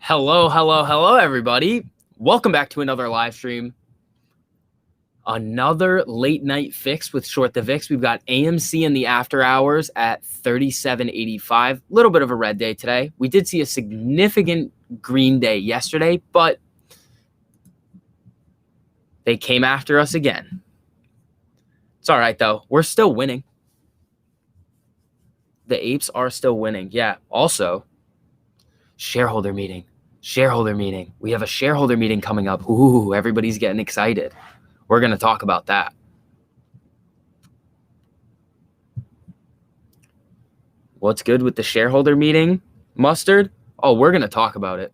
Hello, everybody. Welcome back to another live stream. Another late night fix with Short the VIX. We've got AMC in the after hours at 37.85. A little bit of a red day today. We did see a significant green day yesterday, but they came after us again. It's all right, though. We're still winning. The apes are still winning. Yeah. Also, shareholder meeting. We have a shareholder meeting coming up. Ooh, everybody's getting excited. We're going to talk about that. What's good with the shareholder meeting, Mustard? Oh, we're going to talk about it.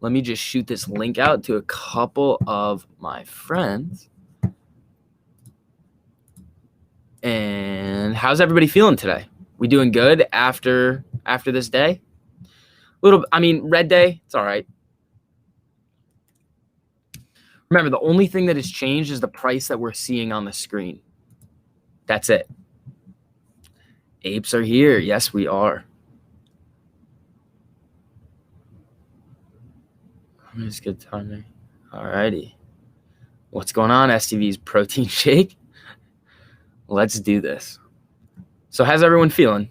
Let me just shoot this link out to a couple of my friends. And how's everybody feeling today? We doing good after this day? Red day, it's all right. Remember, the only thing that has changed is the price that we're seeing on the screen. That's it. Apes are here. Yes, we are. It's good timing. All righty. What's going on, STV's protein shake? Let's do this. So how's everyone feeling?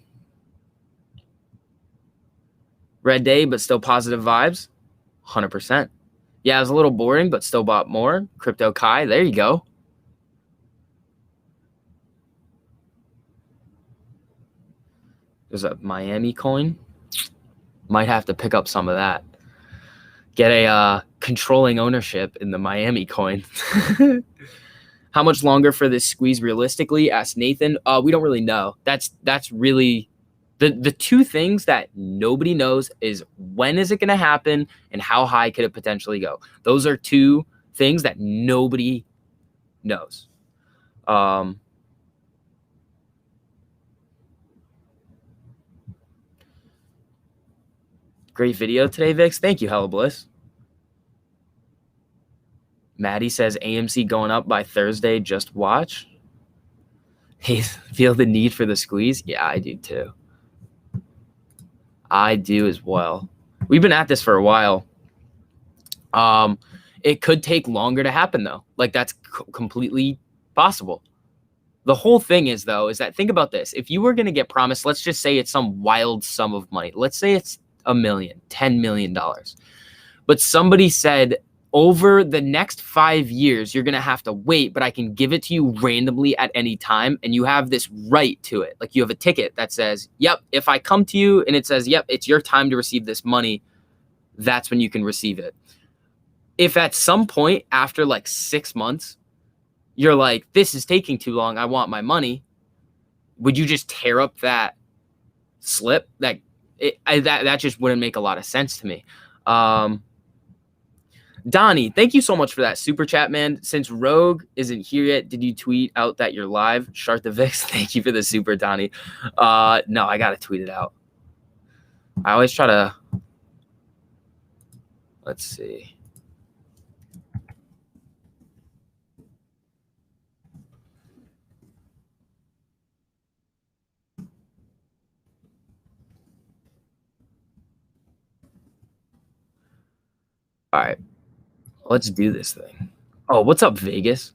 Red day, but still positive vibes? 100%. Yeah, it was a little boring, but still bought more. Crypto Kai, there you go. There's a Miami coin. Might have to pick up some of that. Get a controlling ownership in the Miami coin. How much longer for this squeeze realistically? Asked Nathan. We don't really know. That's really the two things that nobody knows is when is it going to happen and how high could it potentially go. Those are two things that nobody knows. Great video today, Vix. Thank you, Hella Bliss. Maddie says AMC going up by Thursday. Just watch. Hey, feel the need for the squeeze? Yeah, I do too. I do as well. We've been at this for a while. It could take longer to happen, though. Like, that's completely possible. The whole thing is, though, is that think about this. If you were going to get promised, let's just say it's some wild sum of money. Let's say it's $1 million, $10 million. But somebody said, over the next 5 years, you're going to have to wait, but I can give it to you randomly at any time. And you have this right to it. Like, you have a ticket that says, yep, if I come to you and it says, yep, it's your time to receive this money, that's when you can receive it. If at some point after like 6 months, you're like, this is taking too long, I want my money, would you just tear up that slip? That just wouldn't make a lot of sense to me. Donnie, thank you so much for that super chat, man. Since Rogue isn't here yet, did you tweet out that you're live? Shart the VIX, thank you for the super, Donnie. No, I got to tweet it out. I always try to, let's see. All right. Let's do this thing. Oh, what's up, Vegas?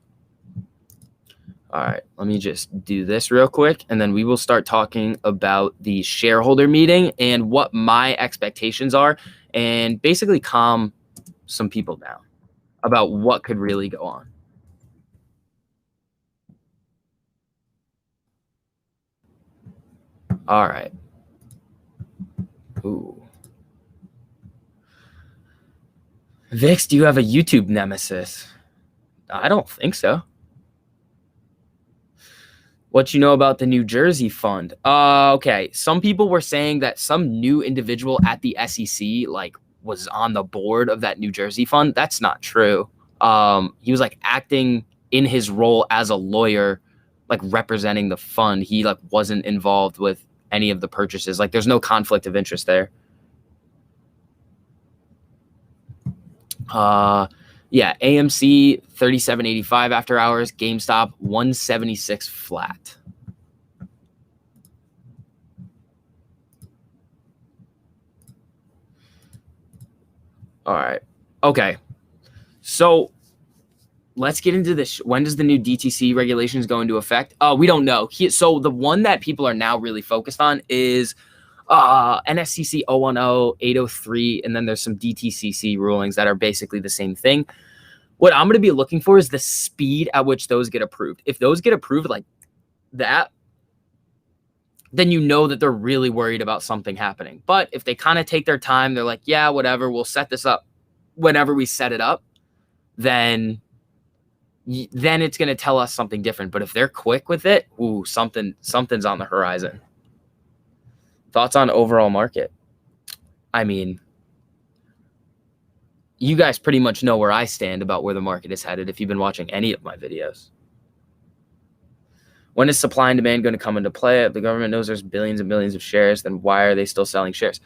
All right, let me just do this real quick, and then we will start talking about the shareholder meeting and what my expectations are, and basically calm some people down about what could really go on. All right. Ooh. Vix, do you have a YouTube nemesis? I don't think so. What you know about the New Jersey fund? Okay. Some people were saying that some new individual at the SEC was on the board of that New Jersey fund. That's not true. He was acting in his role as a lawyer, representing the fund. He wasn't involved with any of the purchases. There's no conflict of interest there. Yeah, AMC 37.85 after hours, GameStop 176 flat. All right. Okay. So let's get into this. When does the new DTC regulations go into effect? We don't know. So the one that people are now really focused on is NSCC 010, 803, and then there's some DTCC rulings that are basically the same thing. What I'm going to be looking for is the speed at which those get approved. If those get approved like that, then you know that they're really worried about something happening. But if they kind of take their time, they're like, yeah, whatever, we'll set this up whenever we set it up, then it's going to tell us something different. But if they're quick with it, ooh, something's on the horizon. Thoughts on overall market? I mean, you guys pretty much know where I stand about where the market is headed if you've been watching any of my videos. When is supply and demand going to come into play? If the government knows there's billions and billions of shares, then why are they still selling shares?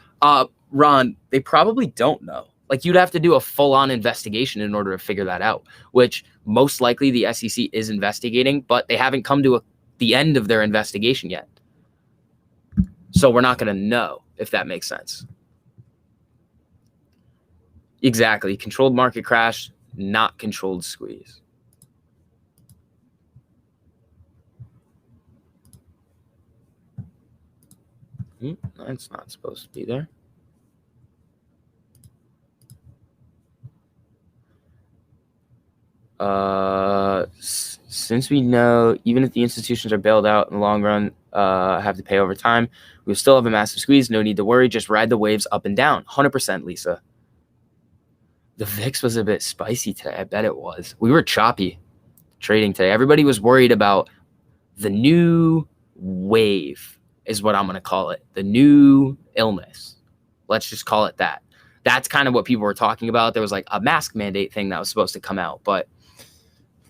Ron, they probably don't know. Like, you'd have to do a full-on investigation in order to figure that out, which most likely the SEC is investigating, but they haven't come to the end of their investigation yet. So we're not going to know, if that makes sense. Exactly. Controlled market crash, not controlled squeeze. That's not supposed to be there. Since we know even if the institutions are bailed out in the long run, have to pay over time, we still have a massive squeeze. No need to worry. Just ride the waves up and down. 100%, Lisa. The VIX was a bit spicy today. I bet it was. We were choppy trading today. Everybody was worried about the new wave, is what I'm going to call it. The new illness. Let's just call it that. That's kind of what people were talking about. There was like a mask mandate thing that was supposed to come out, but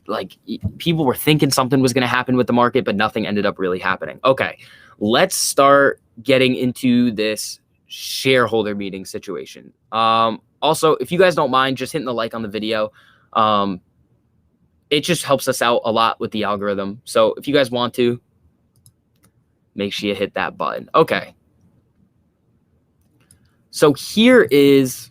like people were thinking something was going to happen with the market, but nothing ended up really happening. Okay, let's start getting into this shareholder meeting situation. Also, if you guys don't mind just hitting the like on the video, it just helps us out a lot with the algorithm. So if you guys want to, make sure you hit that button. Okay. So here is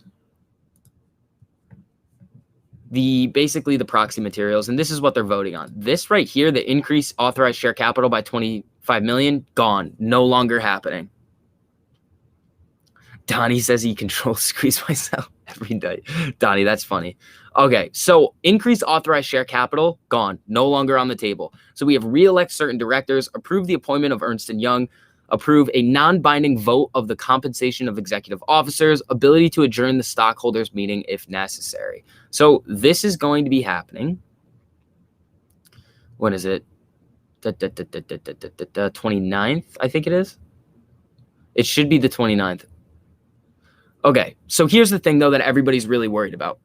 basically the proxy materials, and this is what they're voting on. This right here, the increase authorized share capital by 25 million, gone, no longer happening. Donnie says he controls squeeze myself every day. Donnie, that's funny. Okay, so increase authorized share capital, gone, no longer on the table. So we have re-elect certain directors, approve the appointment of Ernst & Young, approve a non-binding vote of the compensation of executive officers, ability to adjourn the stockholders meeting if necessary. So this is going to be happening. When is it? 29th, I think it is. It should be the 29th. Okay, so here's the thing, though, that everybody's really worried about.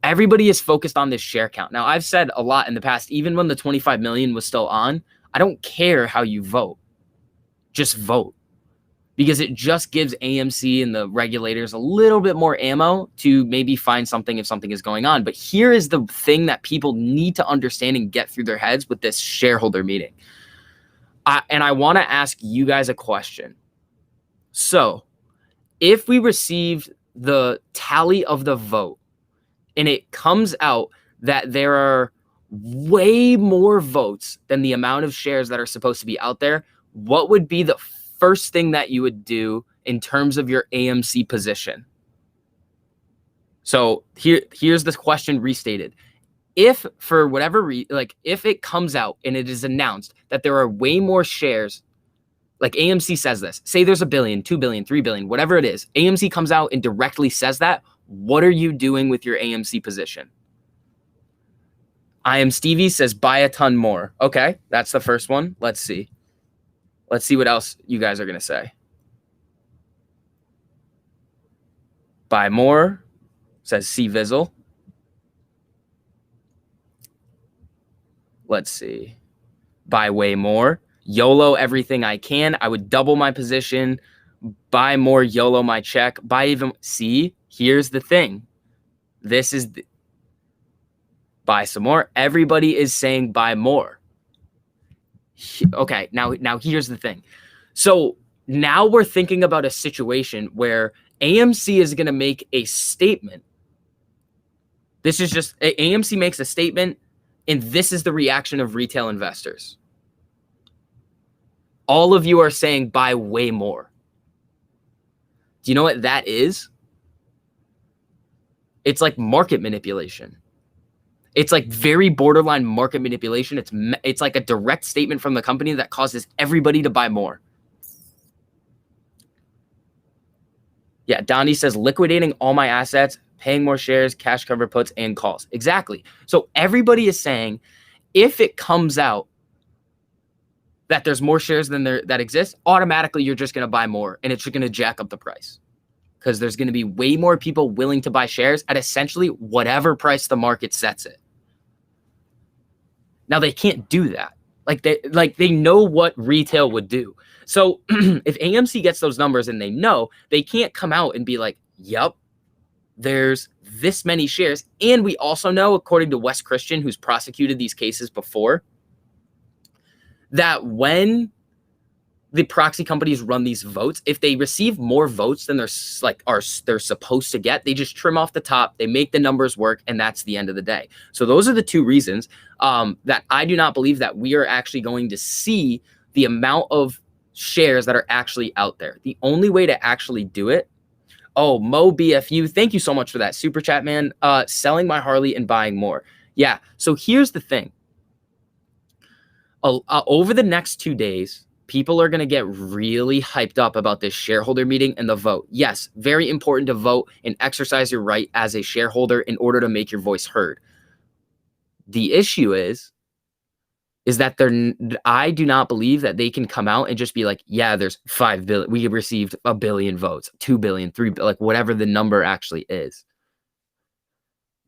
Everybody is focused on this share count. Now, I've said a lot in the past, even when the 25 million was still on, I don't care how you vote. Just vote. Because it just gives AMC and the regulators a little bit more ammo to maybe find something if something is going on. But here is the thing that people need to understand and get through their heads with this shareholder meeting. And I want to ask you guys a question. So, if we received the tally of the vote and it comes out that there are way more votes than the amount of shares that are supposed to be out there, what would be the first thing that you would do in terms of your AMC position? So here's the question restated. If for whatever reason, if it comes out and it is announced that there are way more shares, like AMC says this, say there's 1 billion, 2 billion, 3 billion, whatever it is, AMC comes out and directly says that, what are you doing with your AMC position? I am Stevie says buy a ton more. Okay, that's the first one. Let's see. Let's see what else you guys are going to say. Buy more, says C Vizzle. Let's see. Buy way more. YOLO everything I can. I would double my position. Buy more, YOLO my check. Buy even. See, here's the thing. This is buy some more. Everybody is saying buy more. Okay, now here's the thing. So now we're thinking about a situation where AMC is going to make a statement This is just AMC makes a statement, and this is the reaction of retail investors. All of you are saying buy way more. Do you know what that is? It's like market manipulation. It's like very borderline market manipulation. It's like a direct statement from the company that causes everybody to buy more. Yeah, Donnie says liquidating all my assets, paying more shares, cash cover puts, and calls. Exactly. So everybody is saying if it comes out that there's more shares than that exist, automatically you're just going to buy more, and it's going to jack up the price because there's going to be way more people willing to buy shares at essentially whatever price the market sets it. Now they can't do that. They know what retail would do. So if AMC gets those numbers and they know, they can't come out and be like, yep, there's this many shares. And we also know, according to Wes Christian, who's prosecuted these cases before, that when the proxy companies run these votes, if they receive more votes than they're supposed to get, they just trim off the top, they make the numbers work, and that's the end of the day. So those are the two reasons that I do not believe that we are actually going to see the amount of shares that are actually out there. The only way to actually do it, Mo BFU, thank you so much for that super chat, man. Selling my Harley and buying more. Yeah, so here's the thing. Over the next 2 days, people are going to get really hyped up about this shareholder meeting and the vote. Yes, very important to vote and exercise your right as a shareholder in order to make your voice heard. The issue is that I do not believe that they can come out and just be like, yeah, there's 5 billion. We received 1 billion votes, 2 billion, 3 billion, like whatever the number actually is.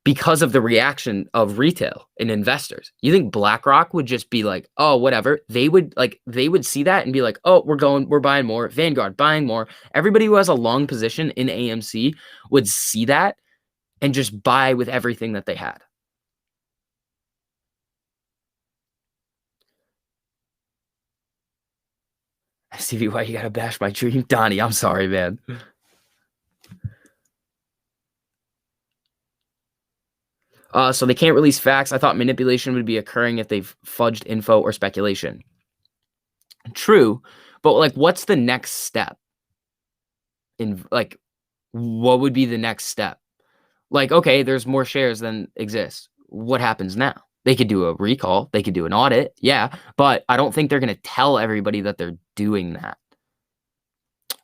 Because of the reaction of retail and investors. You think BlackRock would just be like, oh, whatever. They would see that and be like, oh, we're buying more. Vanguard buying more. Everybody who has a long position in AMC would see that and just buy with everything that they had. Stevie, why you gotta bash my dream? Donnie, I'm sorry, man. So they can't release facts. I thought manipulation would be occurring if they've fudged info or speculation. True, but like, what's the next step? What would be the next step? Like, okay, there's more shares than exist. What happens now? They could do a recall. They could do an audit. Yeah, but I don't think they're going to tell everybody that they're doing that.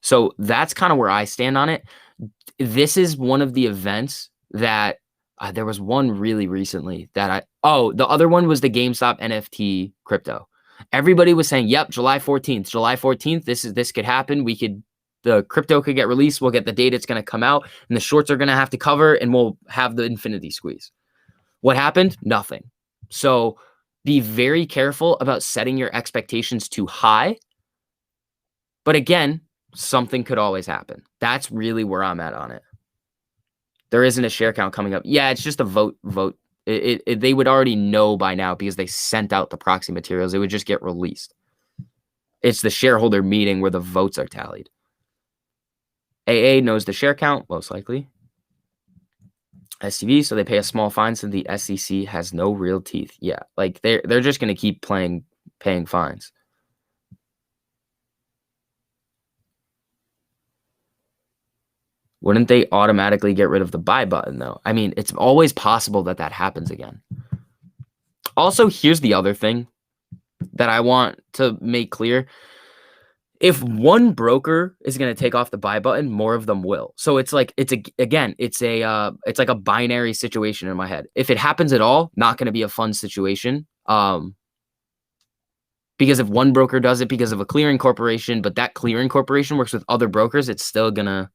So that's kind of where I stand on it. This is one of the events that there was one really recently that the other one was the GameStop NFT crypto. Everybody was saying, yep, July 14th, this could happen. The crypto could get released. We'll get the data. It's going to come out and the shorts are going to have to cover and we'll have the infinity squeeze. What happened? Nothing. So be very careful about setting your expectations too high. But again, something could always happen. That's really where I'm at on it. There isn't a share count coming up. Yeah, it's just a vote. They would already know by now because they sent out the proxy materials. It would just get released. It's the shareholder meeting where the votes are tallied. AA knows the share count, most likely. STV, so they pay a small fine so the SEC has no real teeth. Yeah, like they're just going to keep paying fines. Wouldn't they automatically get rid of the buy button, though? I mean, it's always possible that happens again. Also, here's the other thing that I want to make clear. If one broker is going to take off the buy button, more of them will. So it's like it's like a binary situation in my head. If it happens at all, not going to be a fun situation. Because if one broker does it because of a clearing corporation, but that clearing corporation works with other brokers, it's still going to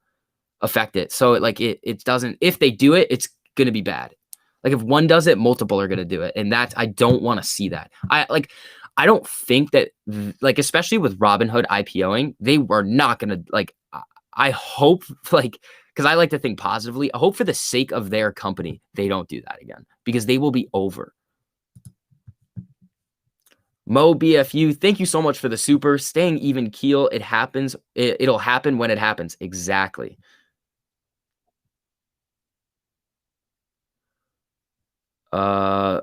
affect it. So it doesn't, if they do it, it's going to be bad. Like if one does it, multiple are going to do it. And I don't want to see that. I don't think that especially with Robinhood IPOing, they were not going to I hope because I like to think positively. I hope for the sake of their company, they don't do that again because they will be over. Mo BFU, thank you so much for the super. Staying even keel. It happens. It'll happen when it happens. Exactly. Do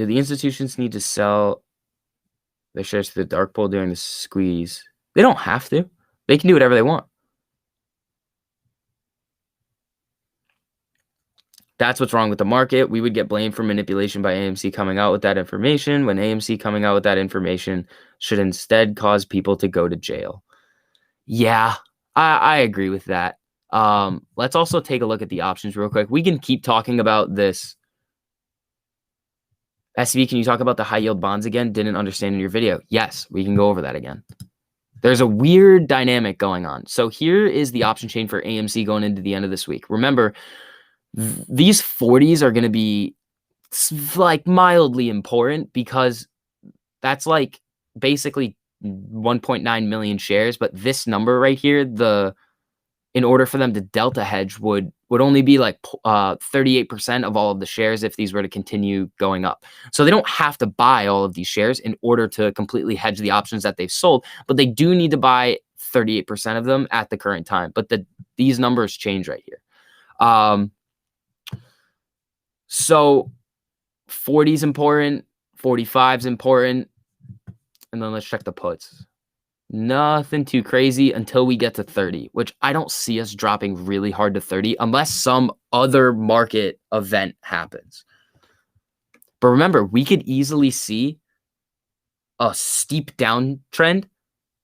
the institutions need to sell their shares to the dark pool during the squeeze? They don't have to. They can do whatever they want. That's what's wrong with the market. We would get blamed for manipulation by AMC coming out with that information, when AMC coming out with that information should instead cause people to go to jail. Yeah, I agree with that. Let's also take a look at the options real quick. We can keep talking about this. SB, can you talk about the high yield bonds again? Didn't understand in your video. Yes, we can go over that again. There's a weird dynamic going on. So here is the option chain for AMC going into the end of this week. Remember, these 40s are going to be like mildly important because that's like basically 1.9 million shares. But this number right here, in order for them to delta hedge would only be like 38% of all of the shares if these were to continue going up. So they don't have to buy all of these shares in order to completely hedge the options that they've sold, but they do need to buy 38% of them at the current time. But these numbers change right here. So 40 is important, 45 is important, and then let's check the puts. Nothing too crazy until we get to 30, which I don't see us dropping really hard to 30 unless some other market event happens. But remember, we could easily see a steep downtrend,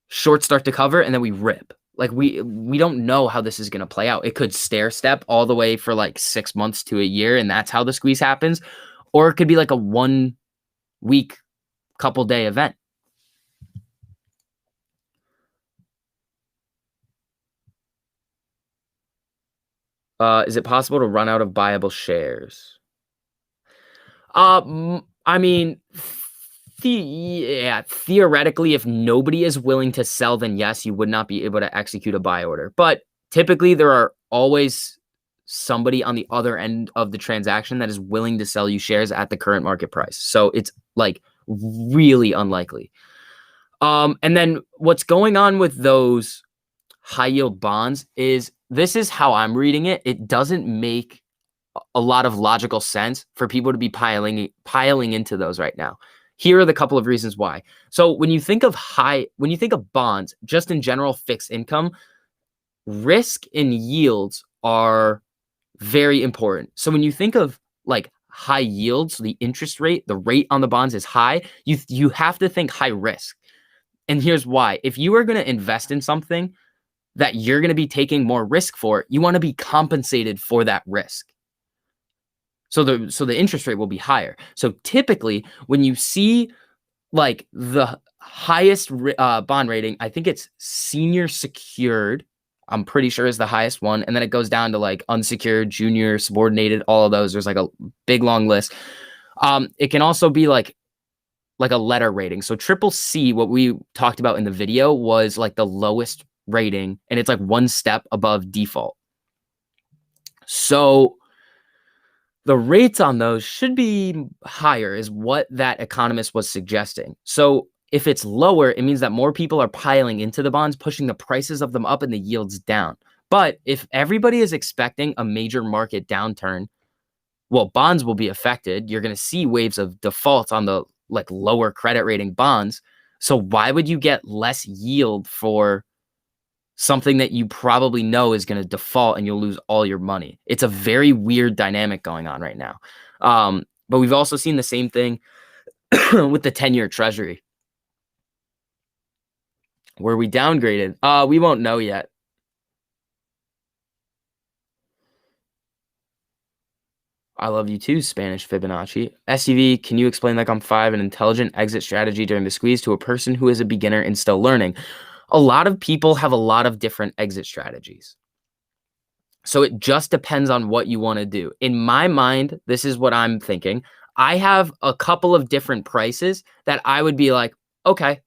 short start to cover, and then we rip. Like we don't know how this is going to play out. It could stair step all the way for like 6 months to a year, and that's how the squeeze happens. Or it could be like a 1 week, couple day event. Is it possible to run out of buyable shares? I mean, theoretically, if nobody is willing to sell, then yes, you would not be able to execute a buy order. But typically, there are always somebody on the other end of the transaction that is willing to sell you shares at the current market price. So it's like really unlikely. And then what's going on with those high yield bonds is this is how I'm reading it. It doesn't make a lot of logical sense for people to be piling into those right now. Here are the couple of reasons why. So when you think of bonds, just in general fixed income, risk and yields are very important. So when you think of like high yields, the interest rate, the rate on the bonds is high, you have to think high risk. And here's why. If you are going to invest in something that you're going to be taking more risk for, you want to be compensated for that risk. So the interest rate will be higher. So typically when you see like the highest bond rating, I think it's senior secured, I'm pretty sure is the highest one. And then it goes down to like unsecured, junior, subordinated, all of those. There's like a big long list. It can also be like a letter rating. So CCC, what we talked about in the video, was like the lowest rating, and it's like one step above default. So the rates on those should be higher is what that economist was suggesting. So if it's lower, it means that more people are piling into the bonds, pushing the prices of them up and the yields down. But if everybody is expecting a major market downturn, well, bonds will be affected. You're going to see waves of defaults on the like lower credit rating bonds. So why would you get less yield for something that you probably know is going to default and you'll lose all your money? It's a very weird dynamic going on right now. But we've also seen the same thing with the 10-year treasury. Were we downgraded? We won't know yet. I love you too, Spanish Fibonacci. SUV, can you explain like I'm 5 an intelligent exit strategy during the squeeze to a person who is a beginner and still learning? A lot of people have a lot of different exit strategies. So it just depends on what you want to do. In my mind, this is what I'm thinking. I have a couple of different prices that I would be like, okay,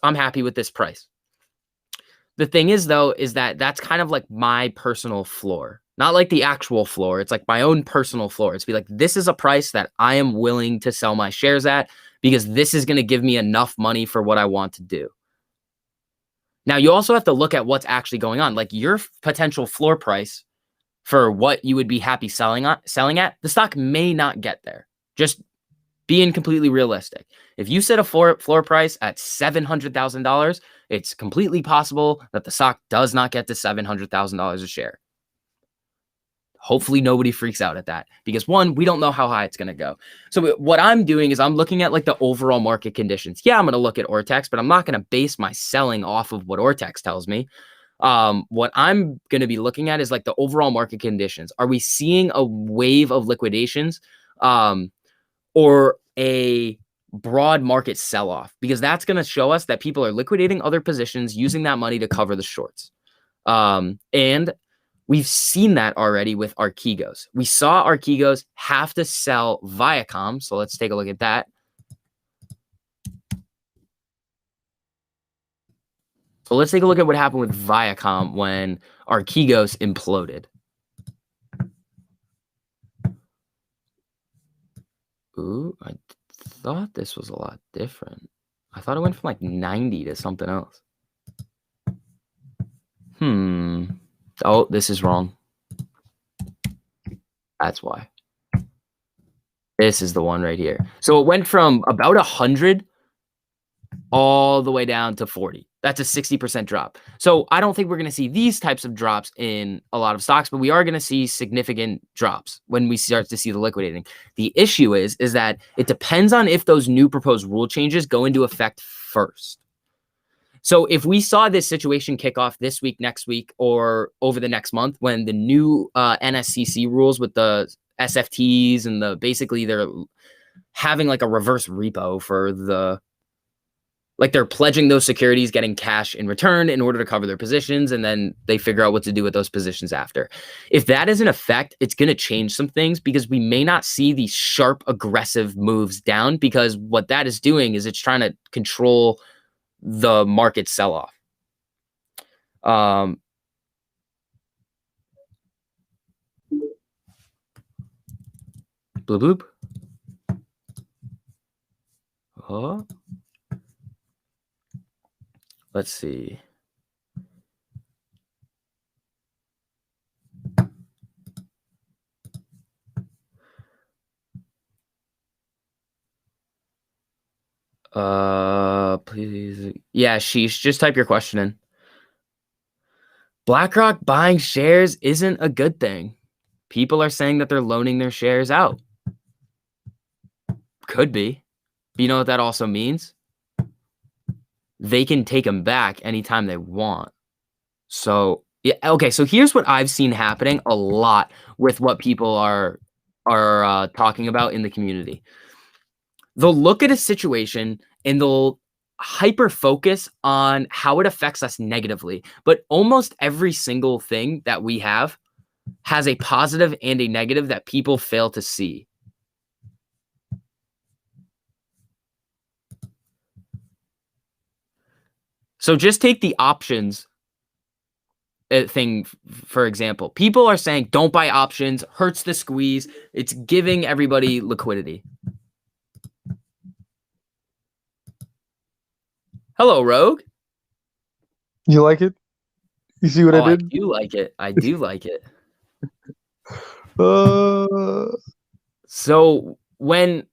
I'm happy with this price. The thing is, though, is that that's kind of like my personal floor, not like the actual floor. It's like my own personal floor. It's be like, this is a price that I am willing to sell my shares at because this is going to give me enough money for what I want to do. Now, you also have to look at what's actually going on. Like your potential floor price for what you would be happy selling at, the stock may not get there. Just being completely realistic. If you set a floor price at $700,000, it's completely possible that the stock does not get to $700,000 a share. Hopefully nobody freaks out at that because one, we don't know how high it's going to go. So what I'm doing is I'm looking at like the overall market conditions. Yeah, I'm going to look at Ortex, but I'm not going to base my selling off of what Ortex tells me. What I'm going to be looking at is like the overall market conditions. Are we seeing a wave of liquidations or a broad market sell-off? Because that's going to show us that people are liquidating other positions using that money to cover the shorts. And we've seen that already with Archegos. We saw Archegos have to sell Viacom. So let's take a look at that. So let's take a look at what happened with Viacom when Archegos imploded. Ooh, I thought this was a lot different. I thought it went from like 90 to something else. Oh, this is wrong. That's why. This is the one right here. So it went from about 100 all the way down to 40. That's a 60% drop. So I don't think we're going to see these types of drops in a lot of stocks, but we are going to see significant drops when we start to see the liquidating. The issue is that it depends on if those new proposed rule changes go into effect first. So if we saw this situation kick off this week, next week, or over the next month, when the new NSCC rules with the SFTs and basically they're having like a reverse repo for like they're pledging those securities, getting cash in return in order to cover their positions, and then they figure out what to do with those positions after. If that is in effect, it's going to change some things because we may not see these sharp, aggressive moves down because what that is doing is it's trying to control the market sell-off. Bloop bloop. Oh. Let's see. Please. Yeah, Sheesh, just type your question in. BlackRock buying shares isn't a good thing. People are saying that they're loaning their shares out. Could be. But you know what that also means? They can take them back anytime they want. So, yeah, okay, so here's what I've seen happening a lot with what people are talking about in the community. They'll look at a situation and they'll hyper focus on how it affects us negatively. But almost every single thing that we have has a positive and a negative that people fail to see. So just take the options thing, for example. People are saying, don't buy options, hurts the squeeze. It's giving everybody liquidity. Hello, Rogue. You like it? You see what I did? I do like it. I do like it. So when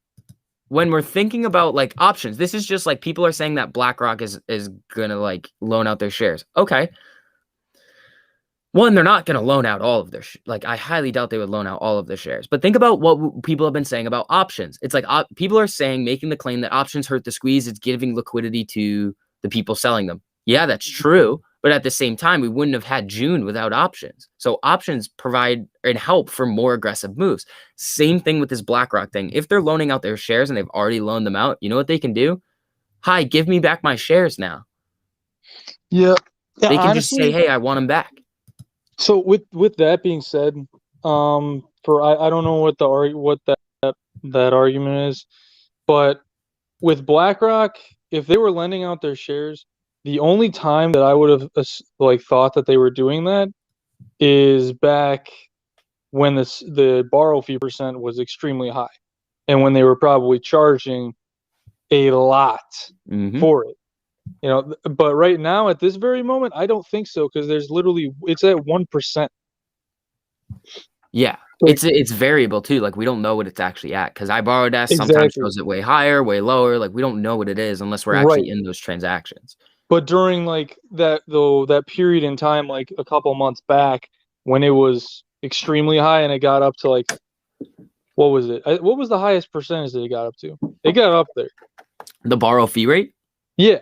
we're thinking about like options, this is just like people are saying that BlackRock is gonna like loan out their shares. Okay. One, they're not going to loan out all of their like I highly doubt they would loan out all of their shares. But think about what people have been saying about options. It's like people are saying, making the claim that options hurt the squeeze. It's giving liquidity to the people selling them. Yeah, that's true. But at the same time, we wouldn't have had June without options. So options provide and help for more aggressive moves. Same thing with this BlackRock thing. If they're loaning out their shares and they've already loaned them out, you know what they can do? Hi, give me back my shares now. Yeah. They can honestly just say, hey, I want them back. So with that being said, I don't know what that argument is, but with BlackRock, if they were lending out their shares, the only time that I would have like thought that they were doing that is back when the borrow fee percent was extremely high, and when they were probably charging a lot for it. You know, but right now at this very moment, I don't think so because there's literally it's at 1%. Yeah. Like, It's variable too. Like we don't know what it's actually at because iBorrowdesk sometimes exactly. shows it way higher, way lower. Like we don't know what it is unless we're Right. actually in those transactions. But during like that period in time, like a couple months back, when it was extremely high and it got up to like, what was it? What was the highest percentage that it got up to? It got up there. The borrow fee rate? Yeah.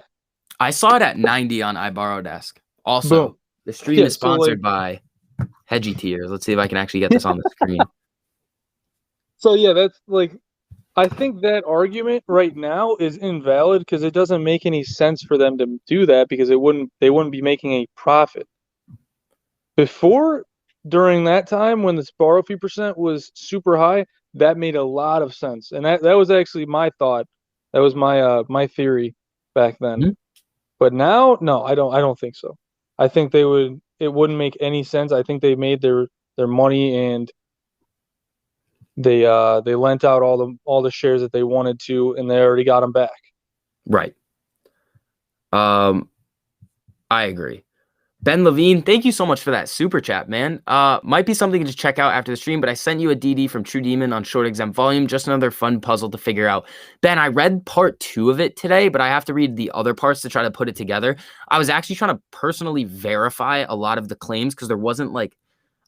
I saw it at 90 on iBorrowdesk. Also, Boom. the stream Yeah. is So like, sponsored by Hedgy Tears. Let's see if I can actually get this on the screen. so yeah, that's like, I think that argument right now is invalid because it doesn't make any sense for them to do that because they wouldn't be making a profit. Before, during that time when the borrow fee percent was super high, that made a lot of sense. And that was actually my thought. That was my theory back then. Mhm. But now, no, I don't think so. I think it wouldn't make any sense. I think they made their money and they lent out all the shares that they wanted to, and they already got them back. Right. I agree. Ben Levine, thank you so much for that super chat, man. Might be something to check out after the stream, but I sent you a DD from True Demon on short exempt volume. Just another fun puzzle to figure out. Ben, I read part 2 of it today, but I have to read the other parts to try to put it together. I was actually trying to personally verify a lot of the claims because there wasn't like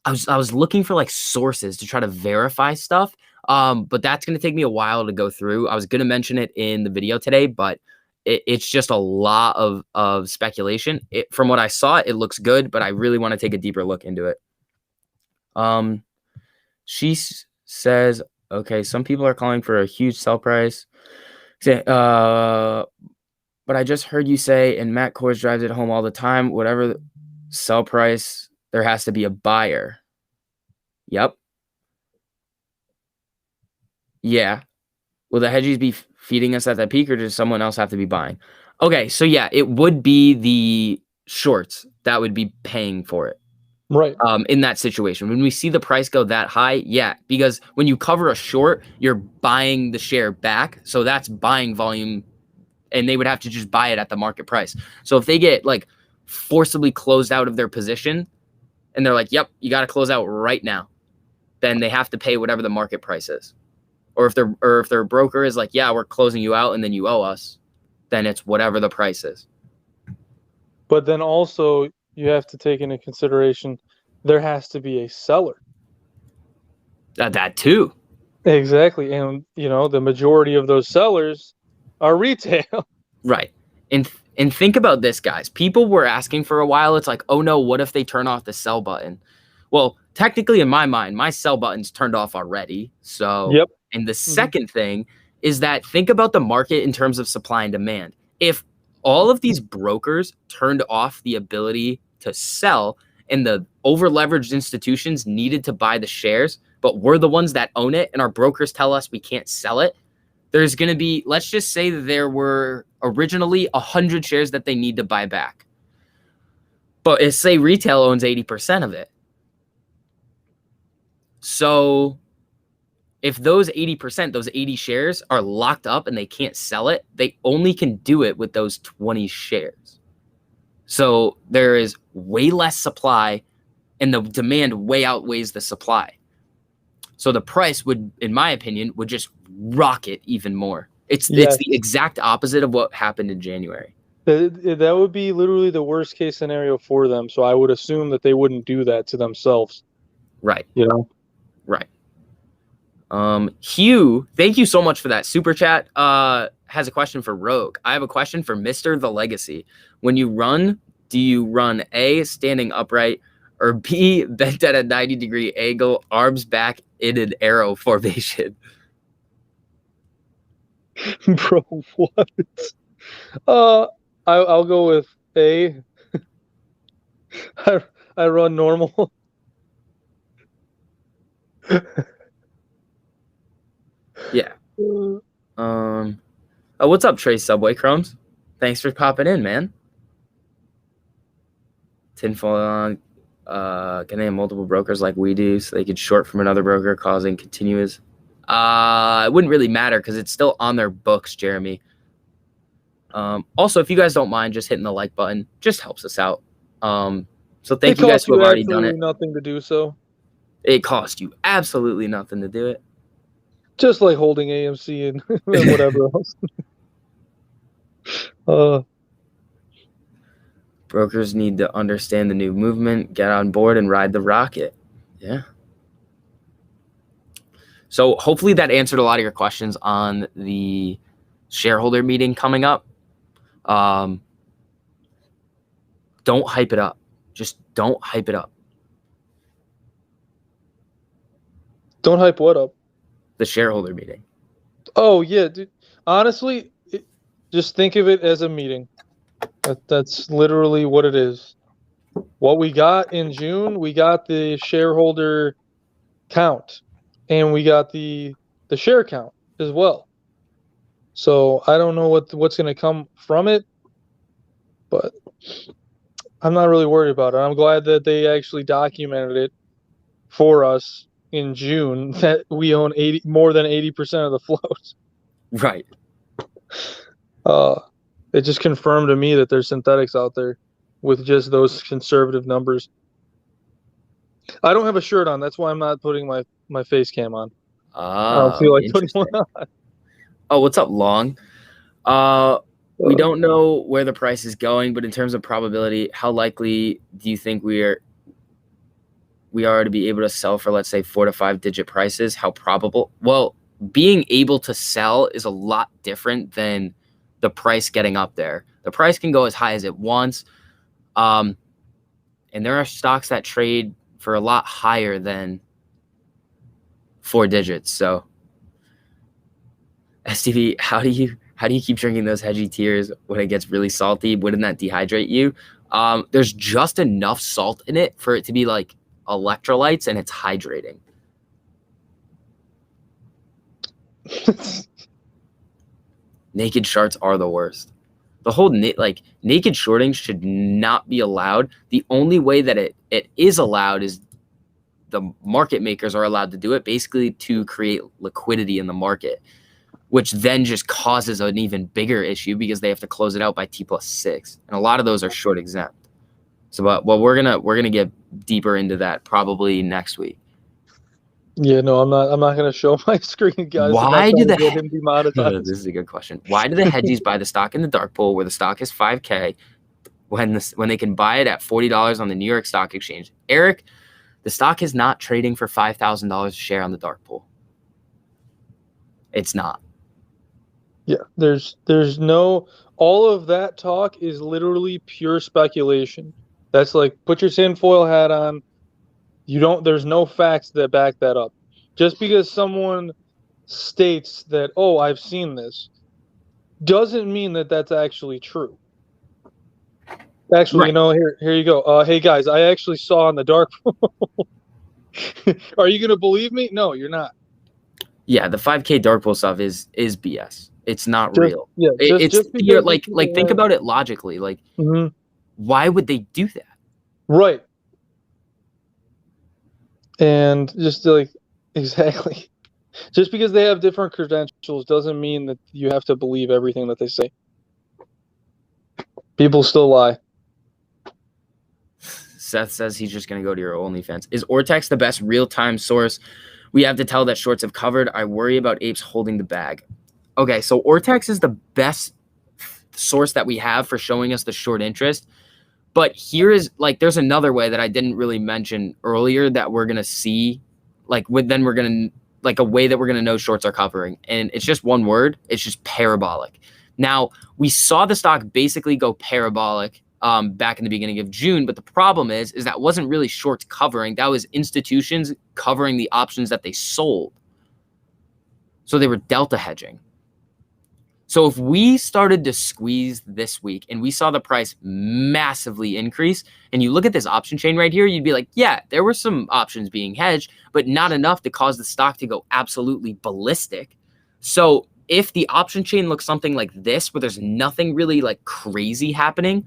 I was looking for like sources to try to verify stuff. But that's gonna take me a while to go through. I was gonna mention it in the video today, but it's just a lot of speculation. From what I saw, it looks good, but I really want to take a deeper look into it. She says, okay, some people are calling for a huge sell price. But I just heard you say, and Matt Kors drives it home all the time. Whatever the sell price, there has to be a buyer. Yep. Yeah. Will the hedgies be feeding us at that peak, or does someone else have to be buying? Okay, so yeah, it would be the shorts that would be paying for it. Right. In that situation, when we see the price go that high, yeah, because when you cover a short, you're buying the share back, so that's buying volume, and they would have to just buy it at the market price. So if they get like forcibly closed out of their position, and they're like, "Yep, you got to close out right now," then they have to pay whatever the market price is. Or if their broker is like, yeah, we're closing you out and then you owe us, then it's whatever the price is. But then also you have to take into consideration there has to be a seller. That too. Exactly. And the majority of those sellers are retail. Right. And think about this, guys. People were asking for a while. It's like, oh no, what if they turn off the sell button? Well, technically in my mind, my sell button's turned off already. So, Yep. and the second thing is that think about the market in terms of supply and demand. If all of these brokers turned off the ability to sell and the over leveraged institutions needed to buy the shares, but we're the ones that own it and our brokers tell us we can't sell it, there's going to be, let's just say that there were originally 100 shares that they need to buy back. But it's say retail owns 80% of it. So if those 80%, those 80 shares are locked up and they can't sell it, they only can do it with those 20 shares. So there is way less supply and the demand way outweighs the supply. So the price would, in my opinion, would just rocket even more. It's Yes. the exact opposite of what happened in January. That would be literally the worst case scenario for them. So I would assume that they wouldn't do that to themselves. Right. Right. Hugh, thank you so much for that super chat. Has a question for Rogue. I have a question for Mr. The Legacy. When you run, do you run A, standing upright, or B, bent at a 90-degree angle, arms back in an arrow formation? Bro, what? I'll go with A. I run normal. Yeah. Oh, what's up, Trace Subway Chromes? Thanks for popping in, man. Tinfoil on. Can they have multiple brokers like we do so they could short from another broker causing continuous? It wouldn't really matter because it's still on their books, Jeremy. Also, if you guys don't mind just hitting the like button, just helps us out. So thank you guys who have already done it. Nothing to do so. It cost you absolutely nothing to do it. Just like holding AMC and, and whatever else. Brokers need to understand the new movement, get on board, and ride the rocket. Yeah. So hopefully that answered a lot of your questions on the shareholder meeting coming up. Don't hype it up. Just don't hype it up. Don't hype what up? The shareholder meeting. Oh, yeah, dude. Honestly, just think of it as a meeting. That's literally what it is. What we got in June, we got the shareholder count, and we got the share count as well. So I don't know what's going to come from it, but I'm not really worried about it. I'm glad that they actually documented it for us in June that we own more than 80% of the float. Right. It just confirmed to me that there's synthetics out there with just those conservative numbers. I don't have a shirt on. That's why I'm not putting my face cam on. I don't feel like putting one on. Oh, what's up, Long? We don't know where the price is going, but in terms of probability, how likely do you think we are to be able to sell for, let's say, 4 to 5 digit prices? How probable? Well, being able to sell is a lot different than the price getting up there. The price can go as high as it wants. And there are stocks that trade for a lot higher than 4 digits. So STV, how do you keep drinking those hedgy tears when it gets really salty? Wouldn't that dehydrate you? There's just enough salt in it for it to be like electrolytes, and it's hydrating. Naked shorts are the worst. The whole naked shorting should not be allowed. The only way that it is allowed is the market makers are allowed to do it, basically to create liquidity in the market, which then just causes an even bigger issue because they have to close it out by T+6, and a lot of those are short exempt. So, but we're gonna get deeper into that probably next week. Yeah, no, I'm not gonna show my screen, guys. Why do get him demonetized? This is a good question. Why do the hedgies buy the stock in the dark pool where the stock is 5K when they can buy it at $40 on the New York Stock Exchange? Eric, the stock is not trading for $5,000 a share on the dark pool. It's not. Yeah, there's no, all of that talk is literally pure speculation. That's like, put your tinfoil hat on. There's no facts that back that up. Just because someone states that, oh, I've seen this, doesn't mean that that's actually true. Actually, Right. Here you go. Hey guys, I actually saw in the dark pool. Are you gonna believe me? No, you're not. Yeah, the 5K dark pool stuff is BS. It's not real. Yeah, It's because like think about it logically. Like, why would they do that? Right. And just like, exactly. Just because they have different credentials doesn't mean that you have to believe everything that they say. People still lie. Seth says he's just going to go to your OnlyFans. Is Ortex the best real-time source we have to tell that shorts have covered? I worry about apes holding the bag. Okay, so Ortex is the best source that we have for showing us the short interest. But here is, like, there's another way that I didn't really mention earlier that we're going to see, like, then we're going to, like, a way that we're going to know shorts are covering. And it's just one word. It's just parabolic. Now, we saw the stock basically go parabolic back in the beginning of June. But the problem is that wasn't really shorts covering. That was institutions covering the options that they sold. So they were delta hedging. So if we started to squeeze this week and we saw the price massively increase, and you look at this option chain right here, you'd be like, yeah, there were some options being hedged, but not enough to cause the stock to go absolutely ballistic. So if the option chain looks something like this, where there's nothing really like crazy happening,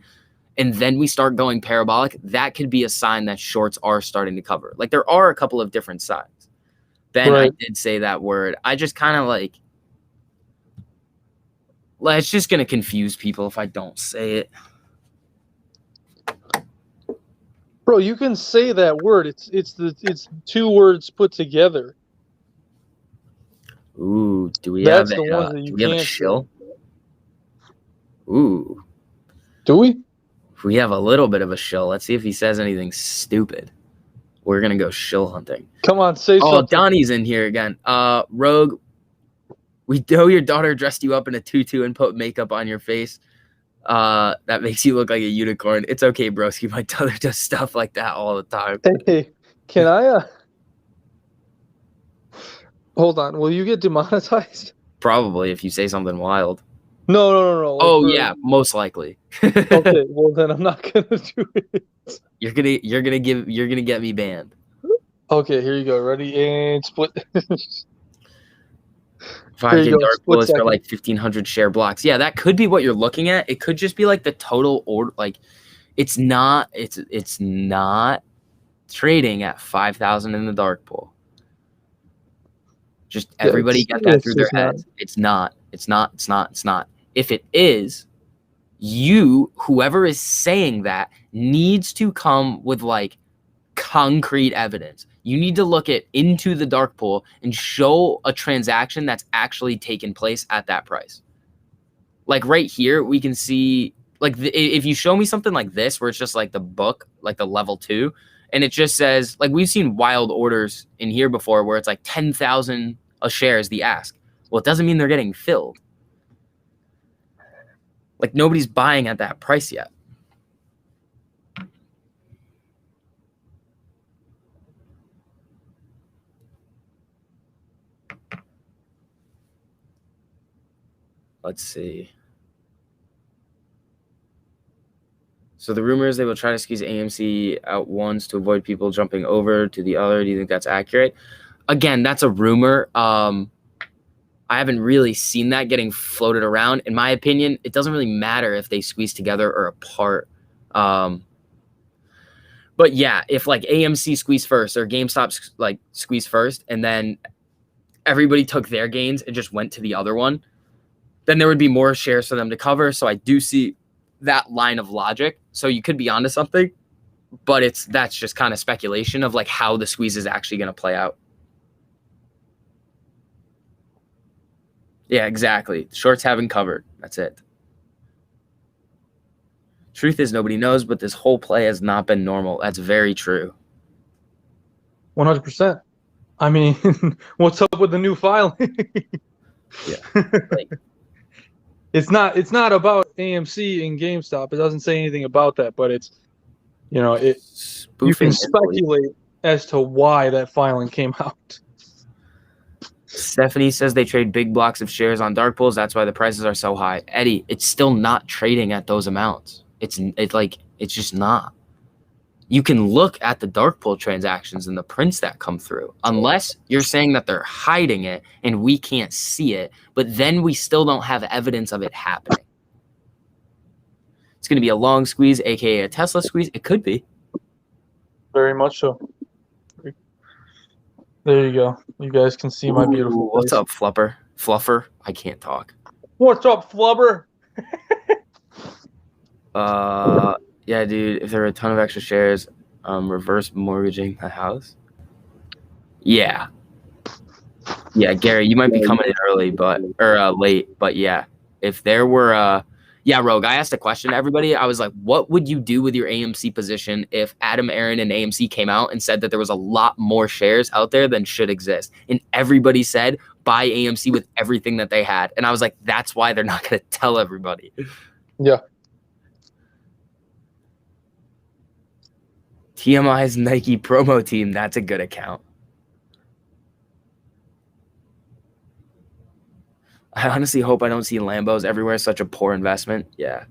and then we start going parabolic, that could be a sign that shorts are starting to cover. Like, there are a couple of different signs. Ben, right. I did say that word. I just kind of like, it's just going to confuse people if I don't say it. Bro, you can say that word. It's two words put together. Ooh, do we have That's a the ones that you can't say. shill? Ooh, Do we? we have a little bit of a shill. Let's see if he says anything stupid. We're gonna go shill hunting. Come on, say Oh, something. Donnie's in here again. Rogue, we know your daughter dressed you up in a tutu and put makeup on your face. That makes you look like a unicorn. It's okay, broski. My daughter does stuff like that all the time. Hey, can I hold on, will you get demonetized? Probably if you say something wild. No. Like Yeah, most likely. Okay, well then I'm not gonna do it. You're gonna get me banned. Okay, here you go. Ready and split. 5K go, dark split pool is for second. like 1,500 share blocks. Yeah, that could be what you're looking at. It could just be like the total order. Like, it's not trading at 5,000 in the dark pool. Just everybody get that through their heads. It's not. If it is, whoever is saying that, needs to come with like concrete evidence. You need to look into the dark pool and show a transaction that's actually taken place at that price. Like right here, we can see, like, if you show me something like this, where it's just like the book, like the level 2, and it just says, like, we've seen wild orders in here before where it's like 10,000 a share is the ask. Well, it doesn't mean they're getting filled. Like, nobody's buying at that price yet. Let's see. So the rumor is they will try to squeeze AMC out once to avoid people jumping over to the other. Do you think that's accurate? Again, that's a rumor. I haven't really seen that getting floated around. In my opinion, it doesn't really matter if they squeeze together or apart. But yeah, if like AMC squeeze first or GameStop like squeeze first, and then everybody took their gains and just went to the other one, then there would be more shares for them to cover. So I do see that line of logic. So you could be onto something, but that's just kind of speculation of like how the squeeze is actually going to play out. Yeah, exactly. Shorts haven't covered. That's it. Truth is, nobody knows, but this whole play has not been normal. That's very true. 100%. I mean, what's up with the new filing? Yeah. Like, it's not about AMC and GameStop. It doesn't say anything about that, but it's, you can speculate as to why that filing came out. Stephanie says they trade big blocks of shares on dark pools. That's why the prices are so high. Eddie, it's still not trading at those amounts. It's just not. You can look at the dark pool transactions and the prints that come through, unless you're saying that they're hiding it and we can't see it, but then we still don't have evidence of it happening. It's going to be a long squeeze, aka a Tesla squeeze. It could be. Very much so. There you go. You guys can see my beautiful face. What's up, Fluffer? I can't talk. What's up, Flubber? Yeah, dude, if there are a ton of extra shares, reverse mortgaging the house. Yeah. Yeah, Gary, you might be coming in early, late, but yeah. If there were yeah, Rogue, I asked a question to everybody. I was like, what would you do with your AMC position if Adam Aaron and AMC came out and said that there was a lot more shares out there than should exist? And everybody said, buy AMC with everything that they had. And I was like, that's why they're not going to tell everybody. Yeah. TMI's Nike promo team, that's a good account. I honestly hope I don't see Lambos everywhere. Such a poor investment. Yeah.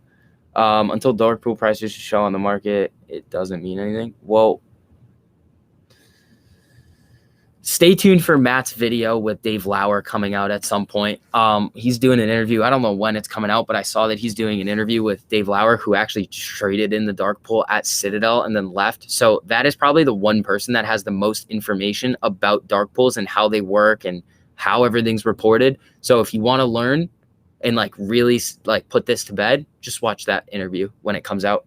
Until dark pool prices show on the market, it doesn't mean anything. Well, stay tuned for Matt's video with Dave Lauer coming out at some point. He's doing an interview. I don't know when it's coming out, but I saw that he's doing an interview with Dave Lauer, who actually traded in the dark pool at Citadel and then left. So that is probably the one person that has the most information about dark pools and how they work and how everything's reported. So if you want to learn and like really like put this to bed, just watch that interview when it comes out.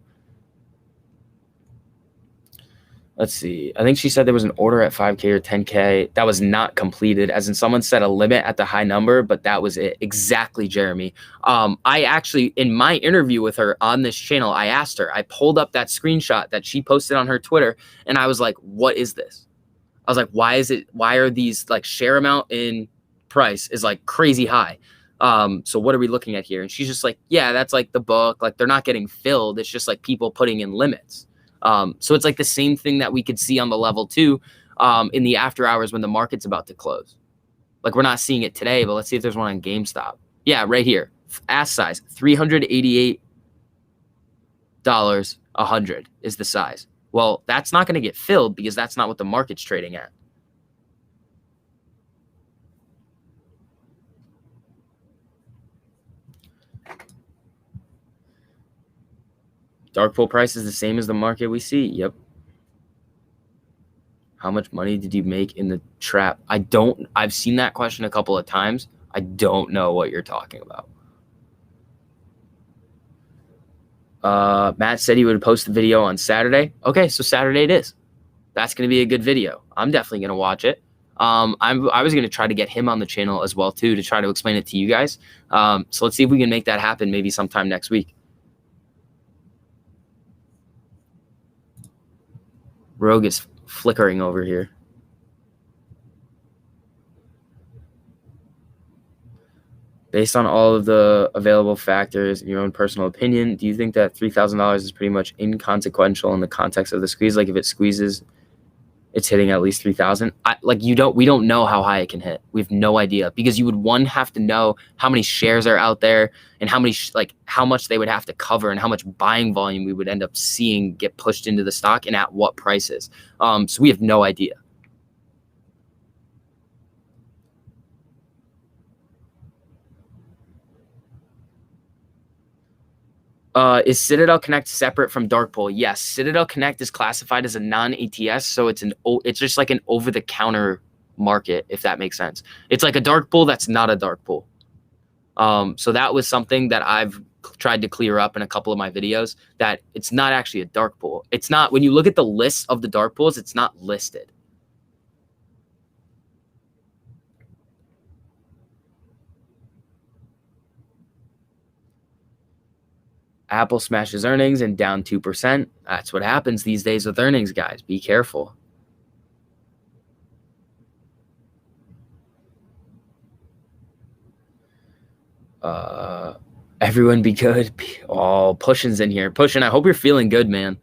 Let's see. I think she said there was an order at 5K or 10K that was not completed, as in someone set a limit at the high number, but that was it. Exactly, Jeremy. I actually, in my interview with her on this channel, I asked her, I pulled up that screenshot that she posted on her Twitter, and I was like, what is this? I was like, why are these like share amount in price is like crazy high? So what are we looking at here? And she's just like, yeah, that's like the book. Like they're not getting filled. It's just like people putting in limits. So it's like the same thing that we could see on the level two in the after hours when the market's about to close. Like we're not seeing it today, but let's see if there's one on GameStop. Yeah, right here. Ass size, $388, 100 is the size. Well, that's not going to get filled because that's not what the market's trading at. Dark pool price is the same as the market we see. Yep. How much money did you make in the trap? I've seen that question a couple of times. I don't know what you're talking about. Matt said he would post the video on Saturday. Okay, so Saturday it is. That's going to be a good video. I'm definitely going to watch it. I was going to try to get him on the channel as well, too, to try to explain it to you guys. So let's see if we can make that happen maybe sometime next week. Rogue is flickering over here. Based on all of the available factors, in your own personal opinion, do you think that $3,000 is pretty much inconsequential in the context of the squeeze? Like if it squeezes, it's hitting at least 3,000. We don't know how high it can hit. We have no idea because you would have to know how many shares are out there and how many how much they would have to cover and how much buying volume we would end up seeing get pushed into the stock and at what prices. So we have no idea. Is Citadel Connect separate from Dark Pool? Yes, Citadel Connect is classified as a non-ATS, so it's just like an over-the-counter market, if that makes sense. It's like a dark pool that's not a dark pool. So that was something that I've tried to clear up in a couple of my videos, that it's not actually a dark pool. It's not, when you look at the list of the dark pools, it's not listed. Apple smashes earnings and down 2%. That's what happens these days with earnings, guys. Be careful. Everyone be good. Oh, Pushing's in here. Pushing, I hope you're feeling good, man.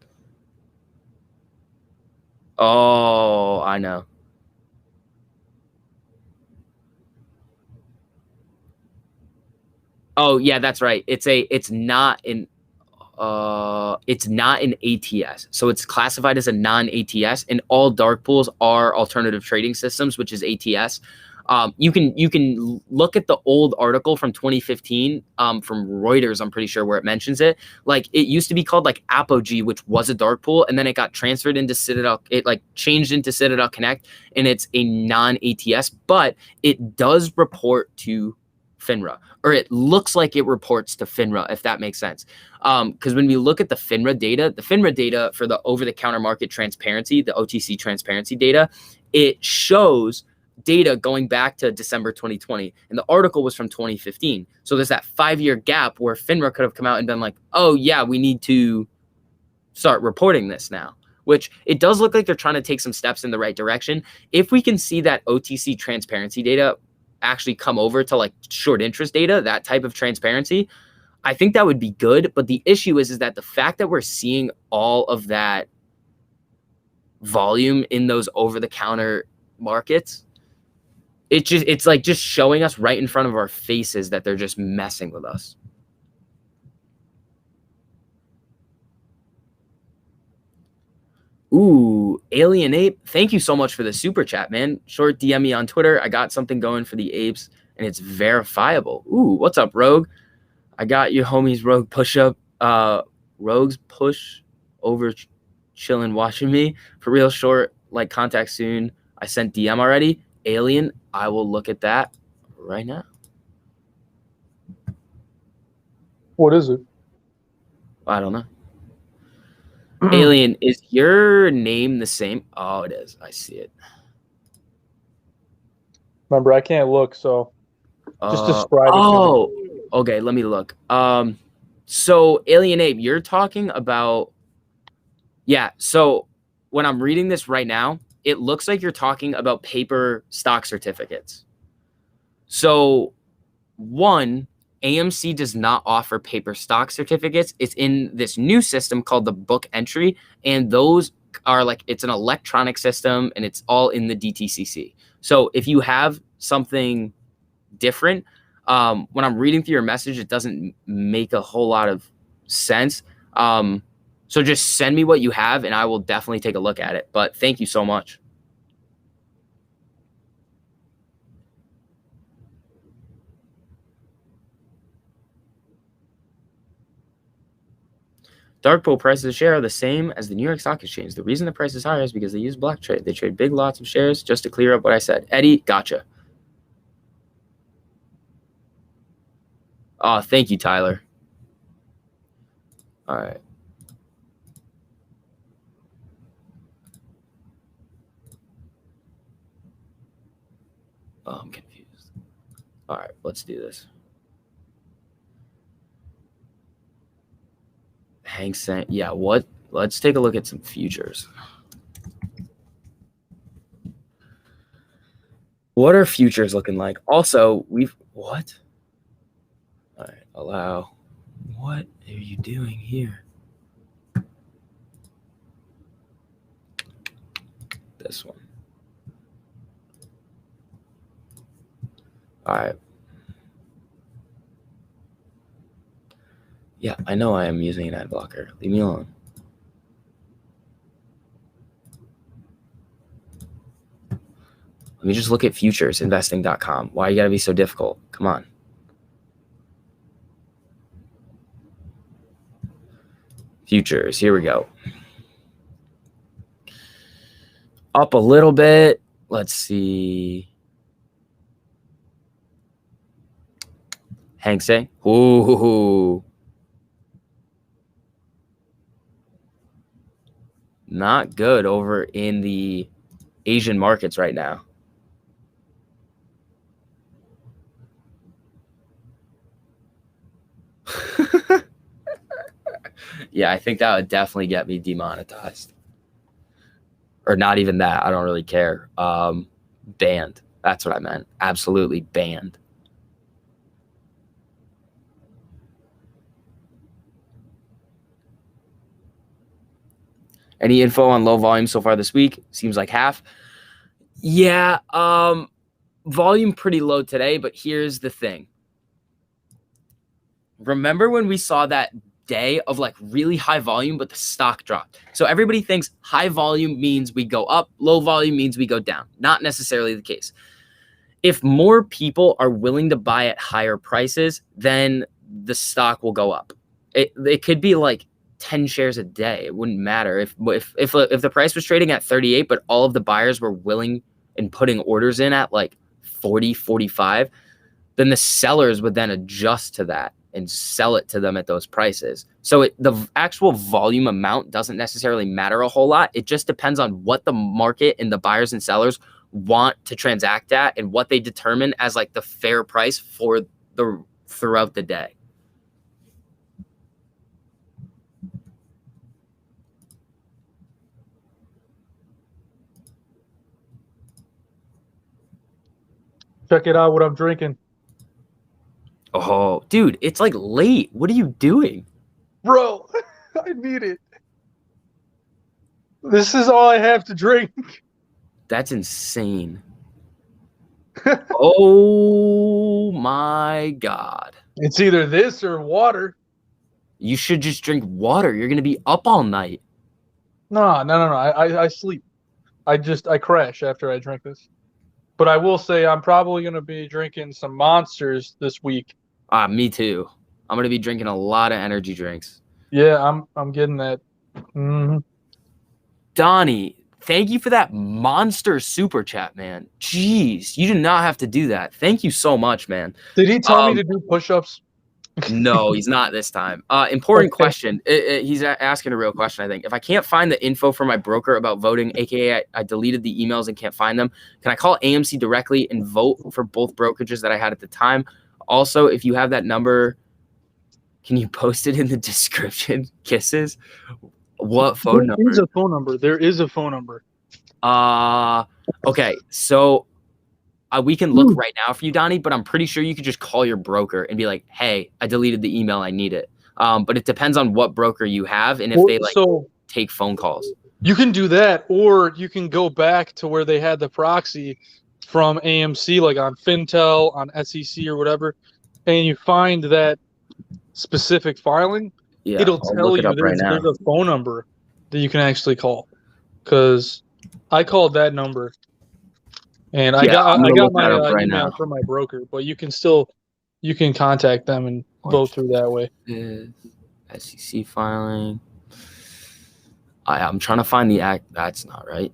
Oh, I know. Oh, yeah, that's right. It's not an ATS. So it's classified as a non-ATS, and all dark pools are alternative trading systems, which is ATS. You can look at the old article from 2015 from Reuters, I'm pretty sure, where it mentions it. Like it used to be called like Apogee, which was a dark pool, and then it got transferred into Citadel. It like changed into Citadel Connect, and it's a non-ATS, but it does report to FINRA, or it looks like it reports to FINRA, if that makes sense. Because when we look at the FINRA data for the over-the-counter market transparency, the OTC transparency data, it shows data going back to December 2020, and the article was from 2015. So there's that 5-year gap where FINRA could have come out and been like, oh yeah, we need to start reporting this now, which it does look like they're trying to take some steps in the right direction. If we can see that OTC transparency data actually come over to like short interest data, that type of transparency, I think that would be good. But the issue is that the fact that we're seeing all of that volume in those over-the-counter markets, it's like just showing us right in front of our faces that they're just messing with us. Ooh, Alien Ape, thank you so much for the super chat, man. Short DM me on Twitter. I got something going for the apes, and it's verifiable. Ooh, what's up, Rogue? I got your homies Rogue push up. Rogue's push over chilling watching me. For real short, like contact soon. I sent DM already. Alien, I will look at that right now. What is it? I don't know. Alien, is your name the same? Oh, it is. I see it. Remember, I can't look, so just describe it to me. Okay, let me look. So Alien Ape, you're talking about, yeah, so when I'm reading this right now, it looks like you're talking about paper stock certificates. So one, AMC does not offer paper stock certificates. It's in this new system called the book entry, and those are like, it's an electronic system and it's all in the DTCC. So if you have something different, when I'm reading through your message, it doesn't make a whole lot of sense. So just send me what you have and I will definitely take a look at it. But thank you so much. Dark pool prices of share are the same as the New York Stock Exchange. The reason the price is higher is because they use block trade. They trade big lots of shares. Just to clear up what I said. Eddie, gotcha. Oh, thank you, Tyler. All right. Oh, I'm confused. All right, let's do this. Hang Seng. Yeah, what? Let's take a look at some futures. What are futures looking like? Also, what? All right, allow. What are you doing here? This one. All right. Yeah, I know I am using an ad blocker. Leave me alone. Let me just look at futuresinvesting.com. Why you gotta be so difficult? Come on. Futures, here we go. Up a little bit. Let's see. Hang Seng. Ooh. Not good over in the Asian markets right now. Yeah, I think that would definitely get me demonetized. Or not even that. I don't really care. Banned. That's what I meant. Absolutely banned. Any info on low volume so far this week? Seems like half. Yeah, volume pretty low today, but here's the thing. Remember when we saw that day of like really high volume, but the stock dropped? So everybody thinks high volume means we go up, low volume means we go down. Not necessarily the case. If more people are willing to buy at higher prices, then the stock will go up. It could be like 10 shares a day. It wouldn't matter if the price was trading at 38, but all of the buyers were willing and putting orders in at like 40, 45, then the sellers would then adjust to that and sell it to them at those prices. So the actual volume amount doesn't necessarily matter a whole lot. It just depends on what the market and the buyers and sellers want to transact at and what they determine as like the fair price for the throughout the day. Check it out what I'm drinking. Oh, dude, it's like late. What are you doing? Bro, I need it. This is all I have to drink. That's insane. Oh my God. It's either this or water. You should just drink water. You're going to be up all night. No. I sleep. I crash after I drink this. But I will say I'm probably going to be drinking some Monsters this week. Me too. I'm going to be drinking a lot of energy drinks. Yeah, I'm getting that. Mm-hmm. Donnie, thank you for that monster super chat, man. Jeez, you do not have to do that. Thank you so much, man. Did he tell me to do push-ups? No, he's not this time. Important question. He's asking a real question, I think. If I can't find the info for my broker about voting, aka I deleted the emails and can't find them, can I call AMC directly and vote for both brokerages that I had at the time? Also, if you have that number, can you post it in the description? Kisses. What phone number? There is a phone number. There is a phone number. Okay, so we can look right now for you, Donnie, but I'm pretty sure you could just call your broker and be like, hey, I deleted the email. I need it. But it depends on what broker you have and if they take phone calls. You can do that, or you can go back to where they had the proxy from AMC, like on Fintel, on SEC or whatever, and you find that specific filing. Yeah, it'll tell you there's a phone number that you can actually call. Because I called that number. And I got my email from my broker, but you can contact them and vote through that way. SEC filing. I'm trying to find the act. That's not right.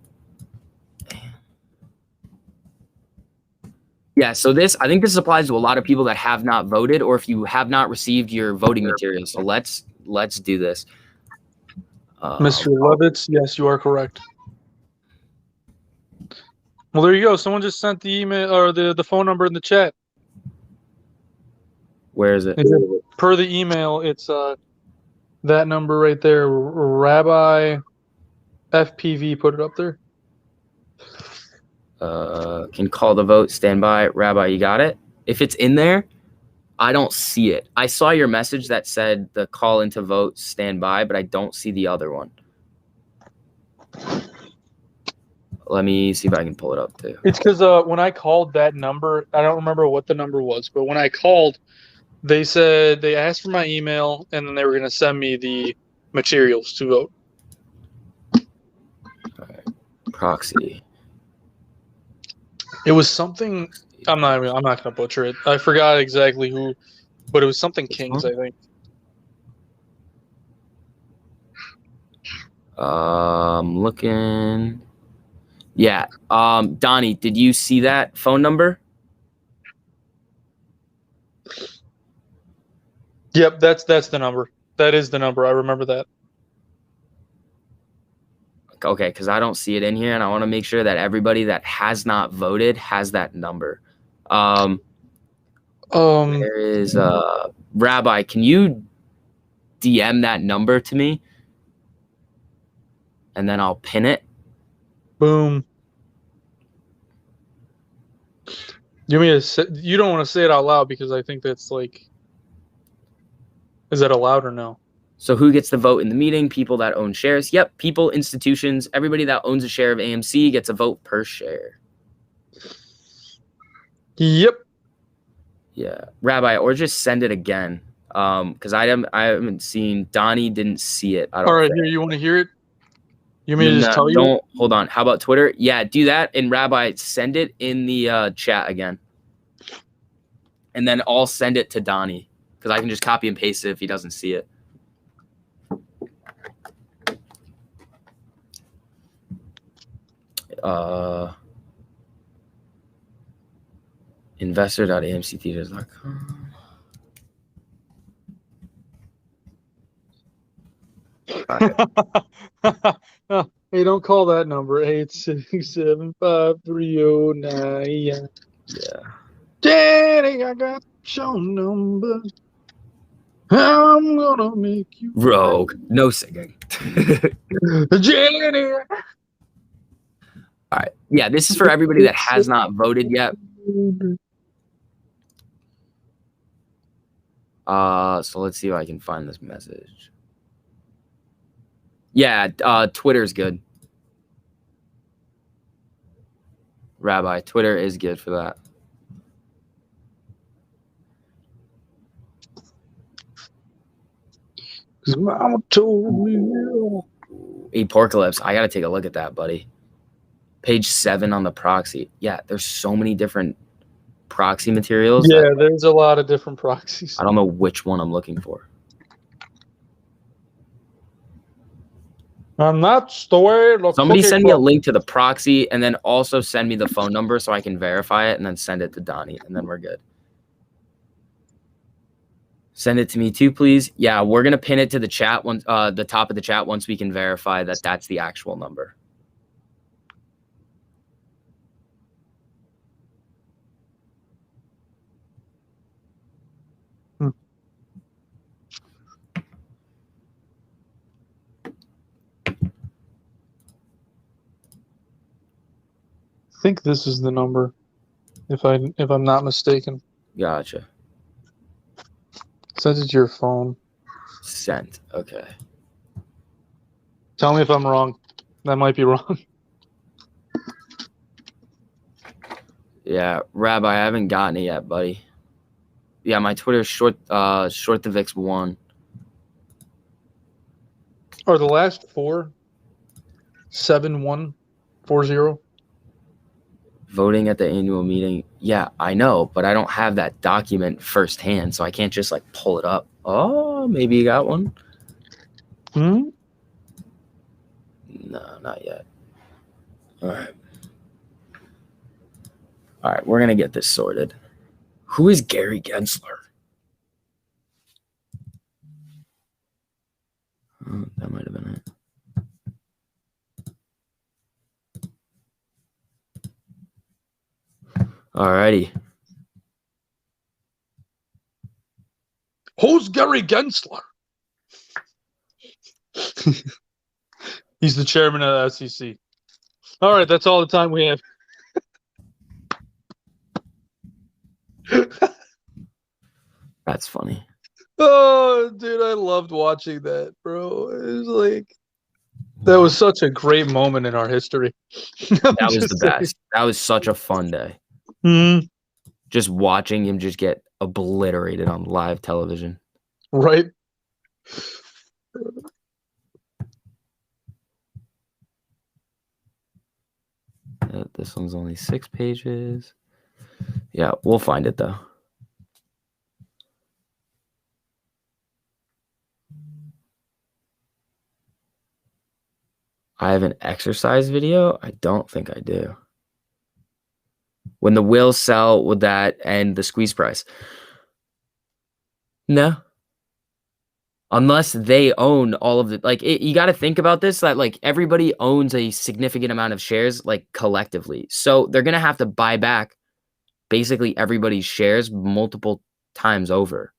Yeah, so I think this applies to a lot of people that have not voted, or if you have not received your voting materials. So let's do this. Mr. Levitz, yes, you are correct. Well, there you go. Someone just sent the email or the phone number in the chat. Where is it? Per the email, it's that number right there. Rabbi FPV put it up there. Can call the vote. Stand by. Rabbi, you got it? If it's in there, I don't see it. I saw your message that said the call into vote, stand by, but I don't see the other one. Let me see if I can pull it up too. It's because when I called that number, I don't remember what the number was, but when I called, they said they asked for my email and then they were going to send me the materials to vote. All right. Proxy. It was something. I'm not going to butcher it. I forgot exactly who, but it was something Kings, I think. Looking. Yeah. Donnie, did you see that phone number? Yep, that's the number. That is the number. I remember that. Okay, because I don't see it in here, and I want to make sure that everybody that has not voted has that number. There is Rabbi. Can you DM that number to me, and then I'll pin it. Boom. You don't want to say it out loud because I think that's like. Is that allowed or no? So who gets the vote in the meeting? People that own shares. Yep. People, institutions, everybody that owns a share of AMC gets a vote per share. Yep. Yeah. Rabbi, or just send it again. Because I haven't seen. Donnie didn't see it. All right, here, you want to hear it? You want me to just tell you? Don't. Hold on. How about Twitter? Yeah, do that. And Rabbi, send it in the chat again. And then I'll send it to Donnie. Because I can just copy and paste it if he doesn't see it. Investor.amctheaters.com. Hey, don't call that number. 8675309. Yeah. Daddy, I got your number. I'm gonna make you Rogue. No singing. Jenny. All right. Yeah, this is for everybody that has not voted yet. So let's see if I can find this message. Yeah, Twitter's good. Rabbi, Twitter is good for that. Mama told me. Hey, Porcalypse, I got to take a look at that, buddy. Page 7 on the proxy. Yeah, there's so many different proxy materials. Yeah, there's a lot of different proxies. I don't know which one I'm looking for. And that's the way. Somebody send me a link to the proxy and then also send me the phone number so I can verify it and then send it to Donnie and then we're good. Send it to me too, please. Yeah, we're gonna pin it to the chat once, the top of the chat, once we can verify that that's the actual number. I think this is the number, if I'm not mistaken. Gotcha. Send it to your phone. Sent. Okay. Tell me if I'm wrong. That might be wrong. Yeah, Rabbi, I haven't gotten it yet, buddy. Yeah, my Twitter's short the VIX 1. Are the last 4 7140? Voting at the annual meeting. Yeah, I know, but I don't have that document firsthand, so I can't just like pull it up. Oh, maybe you got one? Hmm? No, not yet. All right. All right, we're going to get this sorted. Who is Gary Gensler? Oh, that might have been it. Alrighty. Who's Gary Gensler? He's the chairman of the SEC. All right, that's all the time we have. That's funny. Oh, dude, I loved watching that, bro. It was like, that was such a great moment in our history. That was the best. That was such a fun day. Mm-hmm. Just watching him just get obliterated on live television. Right. This one's only 6 pages. Yeah, we'll find it though. I have an exercise video? I don't think I do. When the will sell, would that end the squeeze price? No. Unless they own all of the, like, you got to think about this, that like everybody owns a significant amount of shares, like collectively. So they're going to have to buy back basically everybody's shares multiple times over.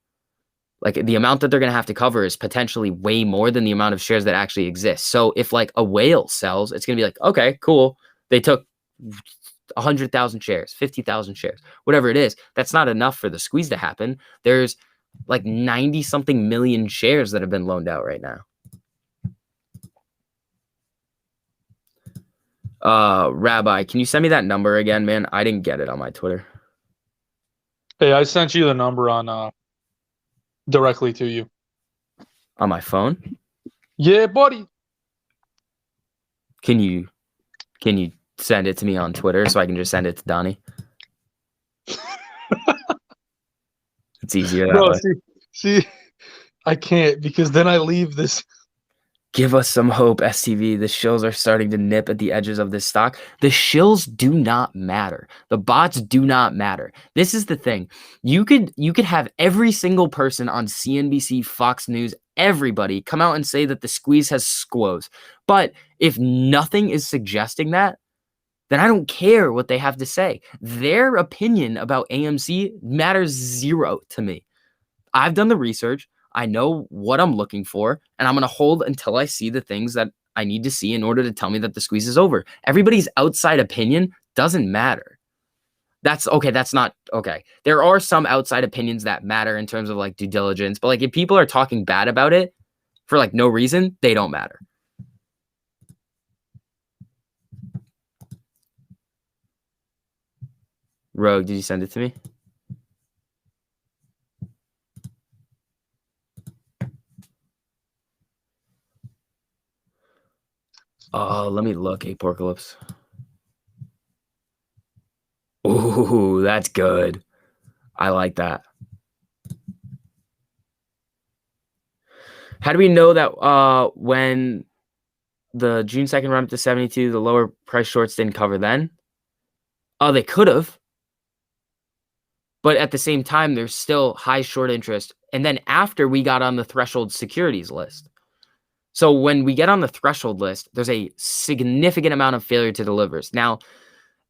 Like the amount that they're going to have to cover is potentially way more than the amount of shares that actually exist. So if like a whale sells, it's going to be like, okay, cool. They took 100,000 shares, 50,000 shares, whatever it is. That's not enough for the squeeze to happen. There's like 90 something million shares that have been loaned out right now. Rabbi, can you send me that number again, man? I didn't get it on my Twitter. Hey, I sent you the number on directly to you. On my phone? Yeah, buddy. Can you send it to me on Twitter so I can just send it to Donnie? It's easier that way. See, I can't, because then I leave this. Give us some hope, STV. The shills are starting to nip at the edges of this stock. The shills do not matter. The bots do not matter. This is the thing. You could have every single person on CNBC, Fox News, everybody come out and say that the squeeze has squoze. But if nothing is suggesting that, then I don't care what they have to say. Their opinion about AMC matters zero to me. I've done the research. I know what I'm looking for, and I'm going to hold until I see the things that I need to see in order to tell me that the squeeze is over. Everybody's outside opinion doesn't matter. That's okay. That's not okay. There are some outside opinions that matter in terms of like due diligence, but like if people are talking bad about it for like no reason, they don't matter. Rogue, did you send it to me? Oh, let me look. Apocalypse. Ooh, that's good. I like that. How do we know that when the June 2nd run up to 72, the lower price shorts didn't cover then? Oh, they could have. But at the same time, there's still high short interest. And then after we got on the threshold securities list. So when we get on the threshold list, there's a significant amount of failure to delivers. Now,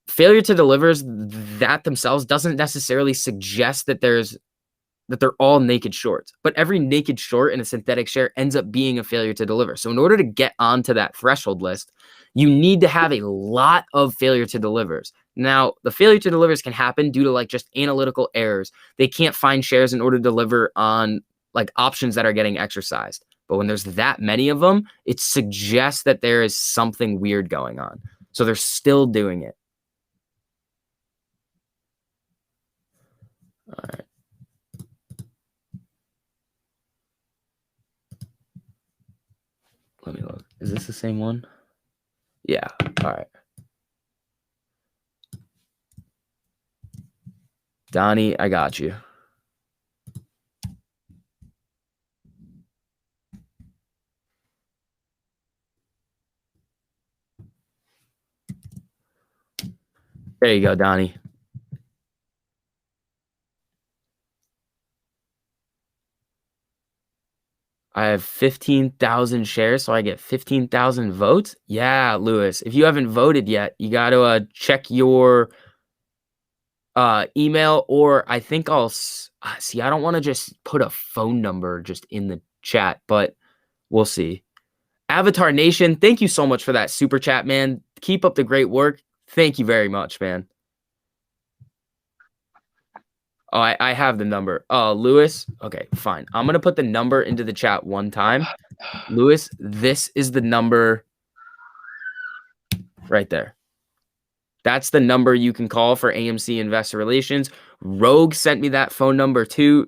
failure to delivers that themselves doesn't necessarily suggest that they're all naked shorts, but every naked short in a synthetic share ends up being a failure to deliver. So in order to get onto that threshold list, you need to have a lot of failure to delivers. Now, the failure to delivers can happen due to like just analytical errors. They can't find shares in order to deliver on like options that are getting exercised. But when there's that many of them, it suggests that there is something weird going on. So they're still doing it. All right. Let me look. Is this the same one? Yeah. All right. Donnie, I got you. There you go, Donnie. I have 15,000 shares, so I get 15,000 votes. Yeah, Lewis, if you haven't voted yet, you got to check your email, or I think I'll see. I don't want to just put a phone number just in the chat, but we'll see. Avatar Nation, thank you so much for that super chat, man. Keep up the great work. Thank you very much, man. Oh, I have the number. Lewis. Okay, fine. I'm going to put the number into the chat one time. Lewis, this is the number right there. That's the number you can call for AMC Investor Relations. Rogue sent me that phone number too.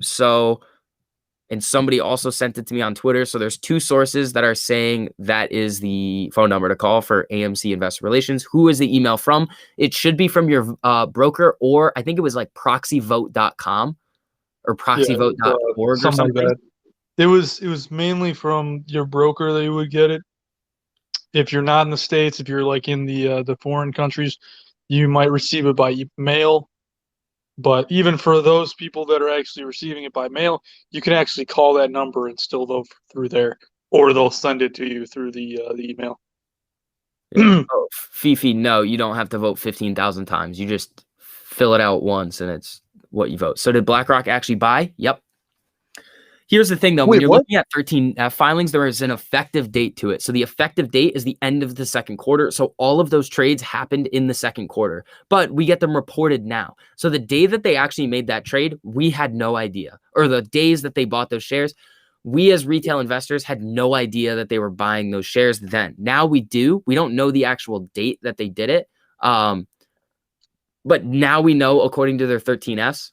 And somebody also sent it to me on Twitter. So there's two sources that are saying that is the phone number to call for AMC Investor Relations. Who is the email from? It should be from your broker, or I think it was like proxyvote.com or proxyvote.org or something. Like that. It was mainly from your broker that you would get it. If you're not in the States, if you're like in the foreign countries, you might receive it by mail. But even for those people that are actually receiving it by mail, you can actually call that number and still vote through there, or they'll send it to you through the email. Yeah. Oh, Fifi, no, you don't have to vote 15,000 times. You just fill it out once and it's what you vote. So did BlackRock actually buy? Yep. Here's the thing, though. When you're looking at 13F filings, there is an effective date to it. So the effective date is the end of the second quarter. So all of those trades happened in the second quarter, but we get them reported now. So the day that they actually made that trade, we had no idea. Or the days that they bought those shares, we as retail investors had no idea that they were buying those shares then. Now we do. We don't know the actual date that they did it. But now we know, according to their 13Fs,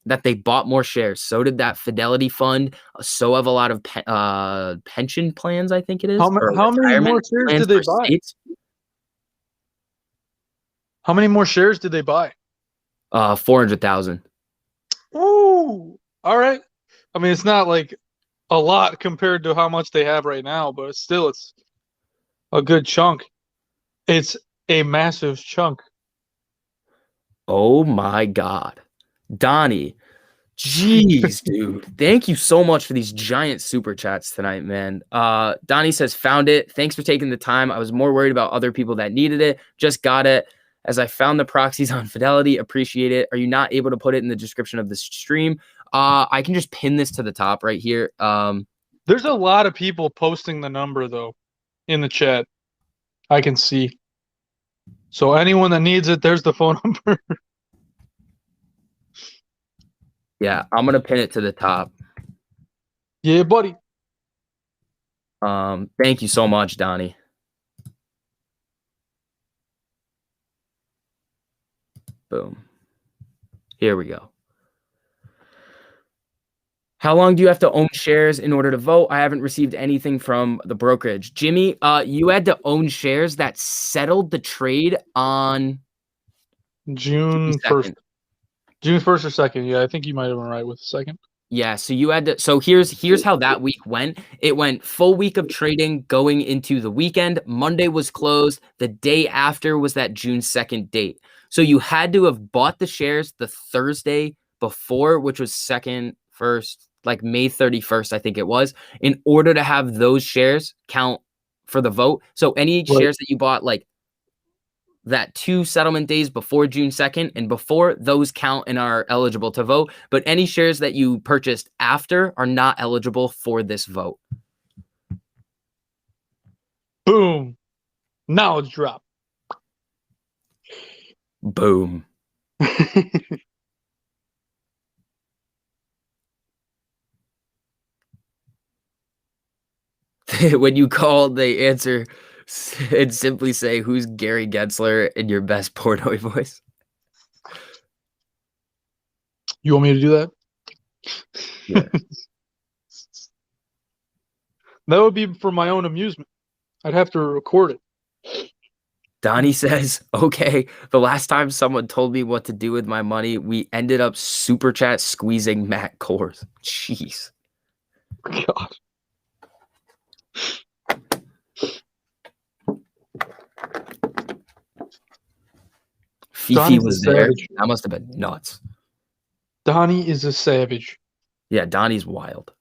that they bought more shares. So did that Fidelity fund. So have a lot of pension plans, I think it is. How many more shares did they buy? States. How many more shares did they buy? 400,000. Ooh, all right. I mean, it's not like a lot compared to how much they have right now, but still, it's a good chunk. It's a massive chunk. Oh my God. Donnie, jeez, dude. Thank you so much for these giant super chats tonight, man. Donnie says, found it. Thanks for taking the time. I was more worried about other people that needed it. Just got it. As I found the proxies on Fidelity, appreciate it. Are you not able to put it in the description of the stream? I can just pin this to the top right here. There's a lot of people posting the number, though, in the chat. I can see. So anyone that needs it, there's the phone number. Yeah, I'm going to pin it to the top. Yeah, buddy. Thank you so much, Donnie. Boom. Here we go. How long do you have to own shares in order to vote? I haven't received anything from the brokerage. Jimmy, you had to own shares that settled the trade on June 1st. June 1st or 2nd. Yeah, I think you might have been right with the 2nd. Yeah, so you had to. So here's how that week went. It went full week of trading going into the weekend. Monday was closed. The day after was that June 2nd date. So you had to have bought the shares the Thursday before, which was second, first, like May 31st, I think it was, in order to have those shares count for the vote. So any shares that you bought like that 2 settlement days before June 2nd and before, those count and are eligible to vote. But any shares that you purchased after are not eligible for this vote. Boom. Knowledge drop. Boom. When you call, they answer and simply say, "Who's Gary Gensler?" in your best Portnoy voice. You want me to do that? Yeah. That would be for my own amusement. I'd have to record it. Donnie says, "Okay, the last time someone told me what to do with my money, we ended up super chat squeezing Matt Kors." Jeez. God. Fifi Donnie's was a there. savage. That must have been nuts. Donnie is a savage. Yeah, Donnie's wild.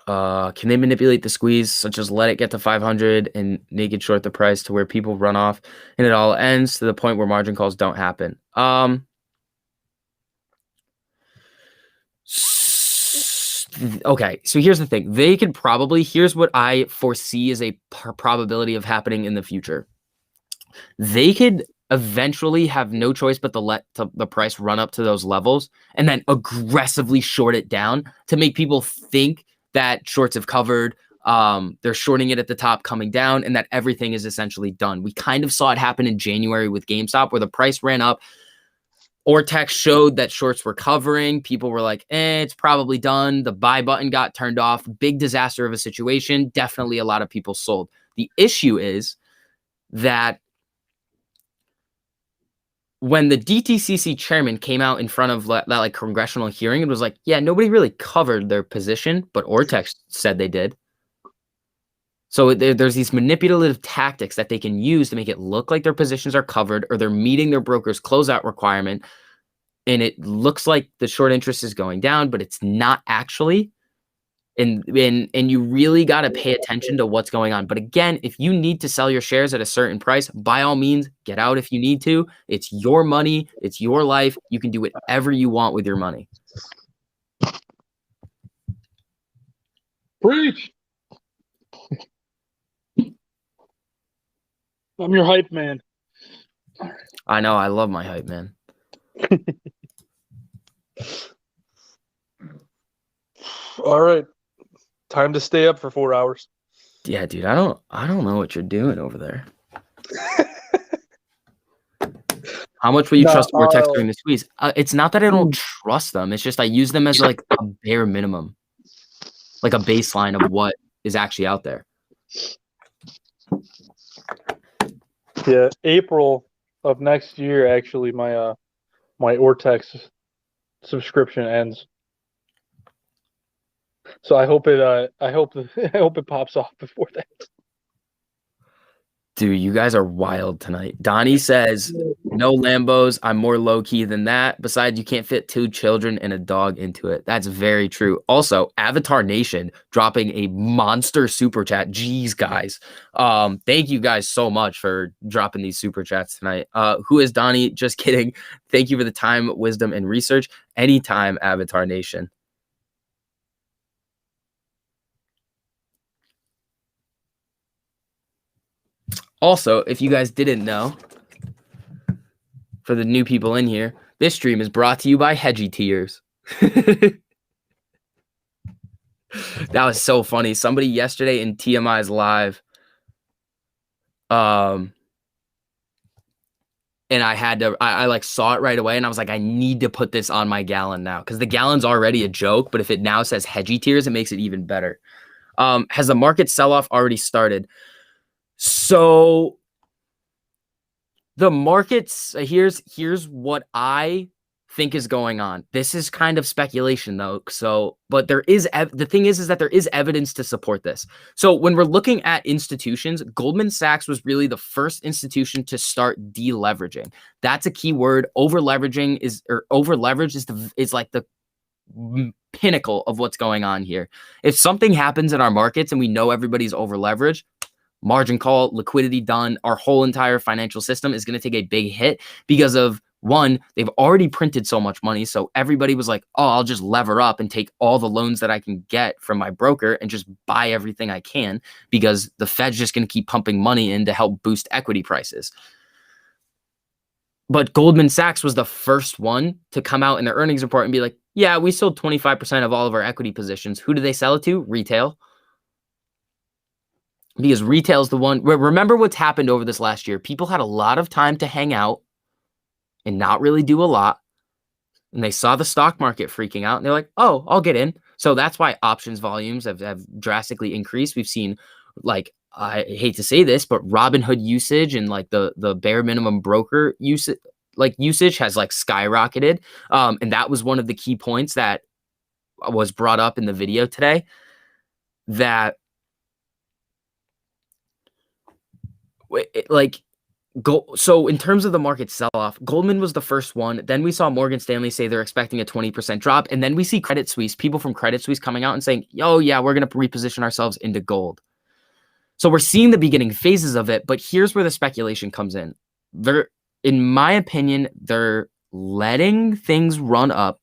Can they manipulate the squeeze, such as let it get to 500 and naked short the price to where people run off and it all ends to the point where margin calls don't happen? Okay, so here's the thing. They could probably, here's what I foresee as a probability of happening in the future. They could eventually have no choice but to let the price run up to those levels and then aggressively short it down to make people think that shorts have covered. They're shorting it at the top, coming down, and that everything is essentially done. We kind of saw it happen in January with GameStop, where the price ran up. Ortex showed that shorts were covering. People were like, it's probably done. The buy button got turned off. Big disaster of a situation. Definitely a lot of people sold. The issue is that when the DTCC chairman came out in front of that like congressional hearing, it was like, yeah, nobody really covered their position, but Ortex said they did. So there's these manipulative tactics that they can use to make it look like their positions are covered or they're meeting their broker's closeout requirement. And it looks like the short interest is going down, but it's not actually. And you really got to pay attention to what's going on. But again, if you need to sell your shares at a certain price, by all means, get out if you need to. It's your money. It's your life. You can do whatever you want with your money. Preach. I'm your hype man. I know. I love my hype man. All right. Time to stay up for 4 hours. Yeah, dude. I don't know what you're doing over there. How much will you trust Vortex during the squeeze? It's not that I don't trust them. It's just I use them as like a bare minimum, like a baseline of what is actually out there. Yeah, April of next year, actually, my my Ortex subscription ends. So I hope it pops off before that. Dude, you guys are wild tonight. Donnie says, no Lambos. I'm more low-key than that. Besides, you can't fit 2 children and a dog into it. That's very true. Also, Avatar Nation dropping a monster super chat. Jeez, guys. Thank you guys so much for dropping these super chats tonight. Who is Donnie? Just kidding. Thank you for the time, wisdom, and research. Anytime, Avatar Nation. Also, if you guys didn't know, for the new people in here, this stream is brought to you by Hedgy Tears. That was so funny. Somebody yesterday in TMI's live, and I had to, I like saw it right away, and I was like, I need to put this on my gallon now, because the gallon's already a joke, but if it now says Hedgy Tears, it makes it even better. Has the market sell-off already started? So the markets, here's what I think is going on? This is kind of speculation though. So, but there is, the thing is that there is evidence to support this. So when we're looking at institutions, Goldman Sachs was really the first institution to start deleveraging. That's a key word. Over leveraging is, or over leverage is like the pinnacle of what's going on here. If something happens in our markets and we know everybody's over leveraged, margin call, liquidity done, our whole entire financial system is going to take a big hit because of, one, they've already printed so much money. So everybody was like, oh, I'll just lever up and take all the loans that I can get from my broker and just buy everything I can because the Fed's just going to keep pumping money in to help boost equity prices. But Goldman Sachs was the first one to come out in their earnings report and be like, yeah, we sold 25% of all of our equity positions. Who do they sell it to? Retail. Because retail is the one where, remember what's happened over this last year. People had a lot of time to hang out and not really do a lot. And they saw the stock market freaking out and they're like, oh, I'll get in. So that's why options volumes have drastically increased. We've seen, like, I hate to say this, but Robinhood usage and like the bare minimum broker usage has like skyrocketed. And that was one of the key points that was brought up in the video today, that so in terms of the market sell-off, Goldman was the first one. Then we saw Morgan Stanley say they're expecting a 20% drop. And then we see Credit Suisse, people from Credit Suisse coming out and saying, oh yeah, we're going to reposition ourselves into gold. So we're seeing the beginning phases of it, but here's where the speculation comes in. In my opinion, they're letting things run up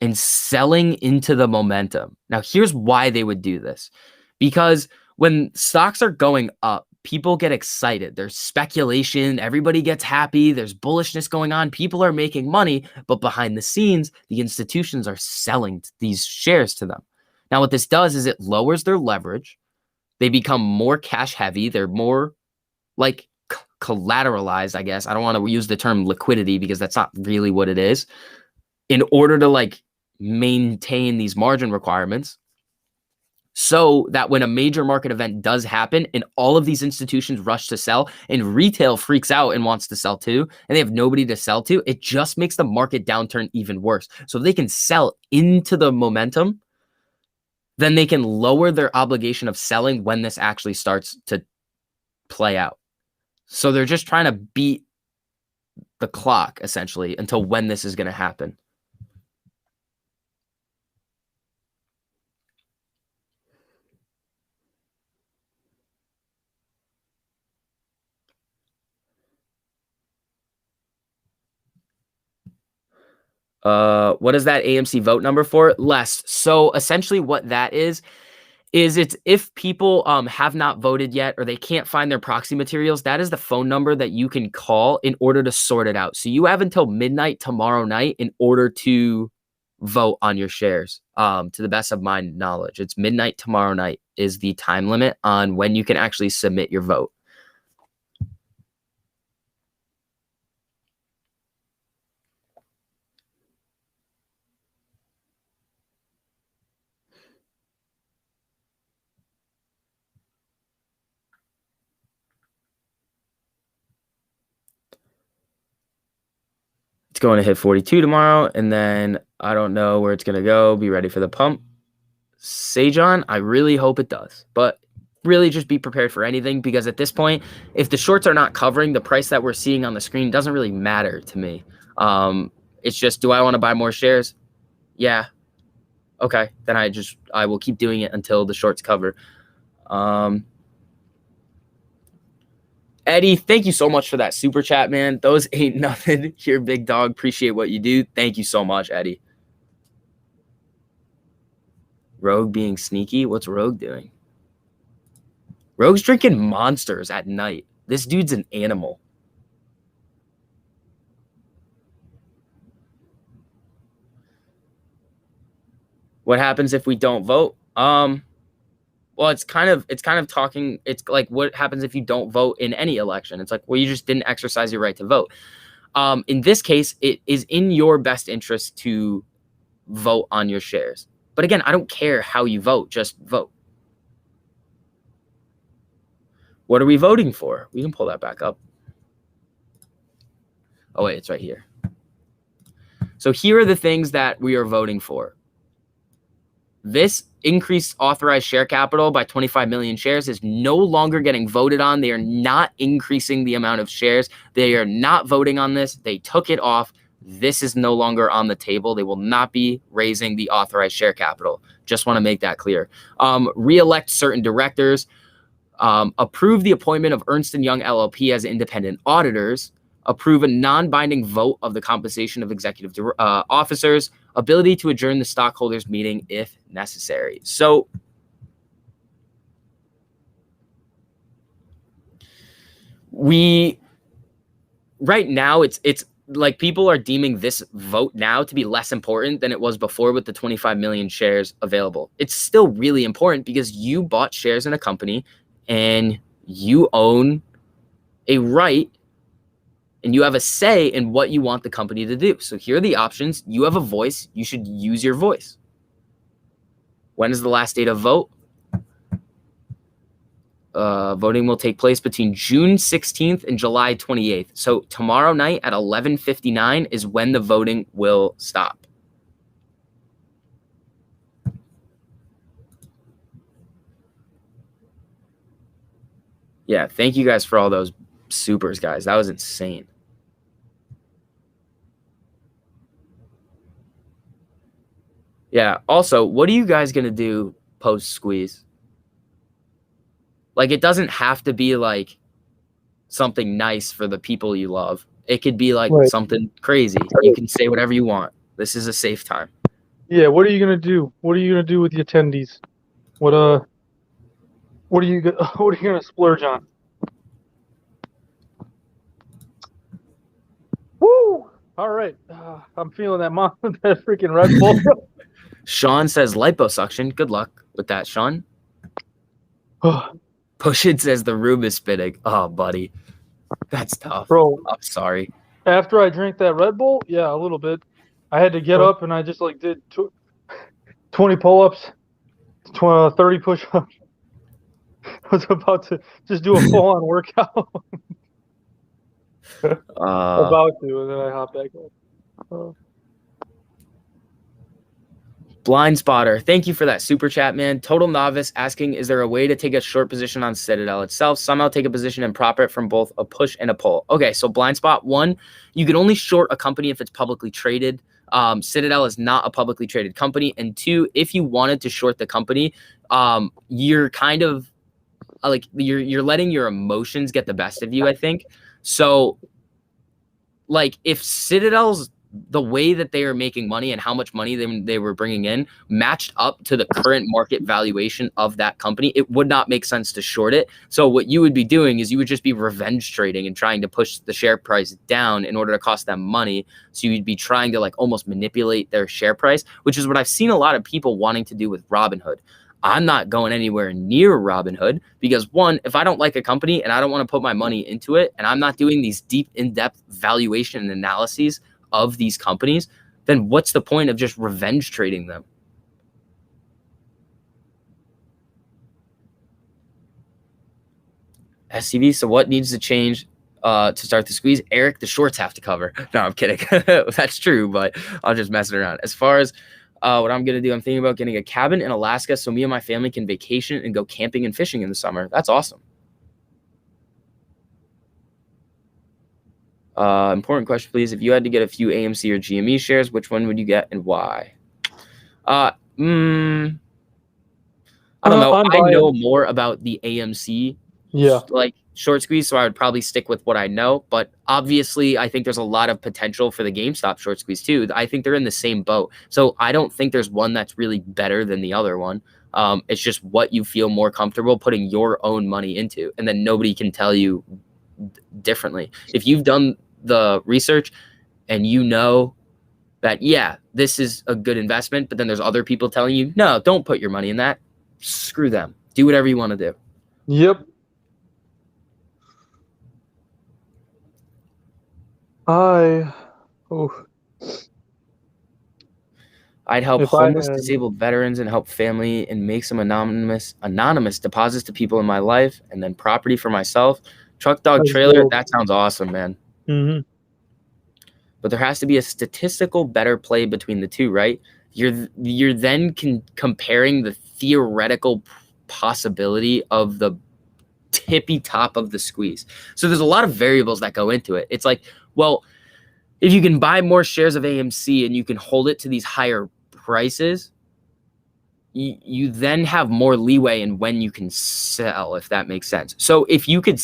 and selling into the momentum. Now, here's why they would do this. Because when stocks are going up, people get excited. There's speculation. Everybody gets happy. There's bullishness going on. People are making money. But behind the scenes, the institutions are selling these shares to them. Now, what this does is it lowers their leverage. They become more cash heavy. They're more like collateralized, I guess. I don't want to use the term liquidity because that's not really what it is. In order to like maintain these margin requirements, so that when a major market event does happen and all of these institutions rush to sell and retail freaks out and wants to sell too, and they have nobody to sell to, it just makes the market downturn even worse. So they can sell into the momentum, then they can lower their obligation of selling when this actually starts to play out. So they're just trying to beat the clock essentially until when this is going to happen. What is that AMC vote number for? Less. So essentially what that is it's if people have not voted yet or they can't find their proxy materials, that is the phone number that you can call in order to sort it out. So you have until midnight tomorrow night in order to vote on your shares. To the best of my knowledge, it's midnight tomorrow night is the time limit on when you can actually submit your vote. It's going to hit 42 tomorrow, and then I don't know where it's going to go. Be ready for the pump. Sejan, I really hope it does, but really just be prepared for anything, because at this point, if the shorts are not covering, the price that we're seeing on the screen doesn't really matter to me. It's just, do I want to buy more shares? Yeah. Okay. Then I will keep doing it until the shorts cover. Eddie, thank you so much for that super chat, man. Those ain't nothing. You're a big dog. Appreciate what you do. Thank you so much, Eddie. Rogue being sneaky? What's Rogue doing? Rogue's drinking Monsters at night. This dude's an animal. What happens if we don't vote? Well, it's kind of talking. It's like, what happens if you don't vote in any election? It's like, well, you just didn't exercise your right to vote. In this case, it is in your best interest to vote on your shares. But again, I don't care how you vote, just vote. What are we voting for? We can pull that back up. Oh, wait, it's right here. So here are the things that we are voting for. This increased authorized share capital by 25 million shares is no longer getting voted on. They are not increasing the amount of shares. They are not voting on this. They took it off. This is no longer on the table. They will not be raising the authorized share capital. Just want to make that clear. Re-elect certain directors. Approve the appointment of Ernst & Young LLP as independent auditors. Approve a non-binding vote of the compensation of executive officers. Ability to adjourn the stockholders meeting if necessary. So right now it's like people are deeming this vote now to be less important than it was before with the 25 million shares available. It's still really important because you bought shares in a company and you own a right and you have a say in what you want the company to do. So here are the options. You have a voice. You should use your voice. When is the last day to vote? Voting will take place between June 16th and July 28th. So tomorrow night at 11:59 is when the voting will stop. Yeah, thank you guys for all those supers, guys. That was insane. Yeah, also, what are you guys going to do post-squeeze? Like, it doesn't have to be, like, something nice for the people you love. It could be, like, something crazy. You can say whatever you want. This is a safe time. Yeah, what are you going to do? What are you going to do with the attendees? What are you going to splurge on? Woo! All right. I'm feeling that that freaking Red Bull. Sean says liposuction. Good luck with that, Sean. Push It says the room is spinning. Oh, buddy. That's tough. Bro, I'm sorry. After I drank that Red Bull, yeah, a little bit. I had to get up and I just like did 20 pull-ups, 30 push-ups. I was about to just do a full-on workout. About to, and then I hopped back up. Blind Spotter, thank you for that super chat, man. Total Novice asking, is there a way to take a short position on Citadel itself? Somehow take a position and prop it from both a push and a pull. Okay, so blind spot one, you can only short a company if it's publicly traded. Citadel is not a publicly traded company. And two, if you wanted to short the company, you're kind of like you're letting your emotions get the best of you, I think. So like if Citadel's the way that they are making money and how much money they were bringing in matched up to the current market valuation of that company, it would not make sense to short it. So what you would be doing is you would just be revenge trading and trying to push the share price down in order to cost them money. So you'd be trying to like almost manipulate their share price, which is what I've seen a lot of people wanting to do with Robinhood. I'm not going anywhere near Robinhood because one, if I don't like a company and I don't want to put my money into it and I'm not doing these deep in-depth valuation and analyses of these companies, then what's the point of just revenge trading them? SCV, so what needs to change to start the squeeze? Eric, the shorts have to cover. No, I'm kidding. That's true, but I'll just mess it around. As far as what I'm going to do, I'm thinking about getting a cabin in Alaska so me and my family can vacation and go camping and fishing in the summer. That's awesome. Important question, please. If you had to get a few AMC or GME shares, which one would you get and why? I don't know. I know more about the AMC like short squeeze, so I would probably stick with what I know. But obviously, I think there's a lot of potential for the GameStop short squeeze too. I think they're in the same boat. So I don't think there's one that's really better than the other one. It's just what you feel more comfortable putting your own money into, and then nobody can tell you differently. If you've done the research and you know that, yeah, this is a good investment, but then there's other people telling you, no, don't put your money in that. Screw them. Do whatever you want to do. Yep. I'd help homeless, disabled veterans and help family and make some anonymous deposits to people in my life and then property for myself. Truck dog trailer, that sounds awesome, man. but there has to be a statistical better play between the two, right? You're then comparing the theoretical possibility of the tippy top of the squeeze. So there's a lot of variables that go into it. It's like, well, if you can buy more shares of AMC and you can hold it to these higher prices, you then have more leeway in when you can sell, if that makes sense. So if you could,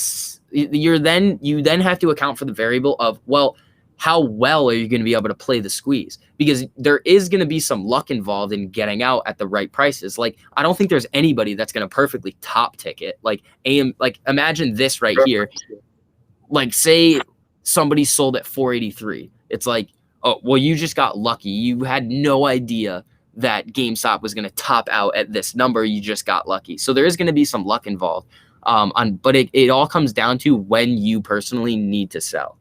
you then have to account for the variable of, well, how well are you going to be able to play the squeeze? Because there is going to be some luck involved in getting out at the right prices. Like, I don't think there's anybody that's going to perfectly top ticket. Like imagine this right here. Like, say somebody sold at 483. It's like, oh, well, you just got lucky. You had no idea that GameStop was going to top out at this number. You just got lucky. So there is going to be some luck involved. But it all comes down to when you personally need to sell.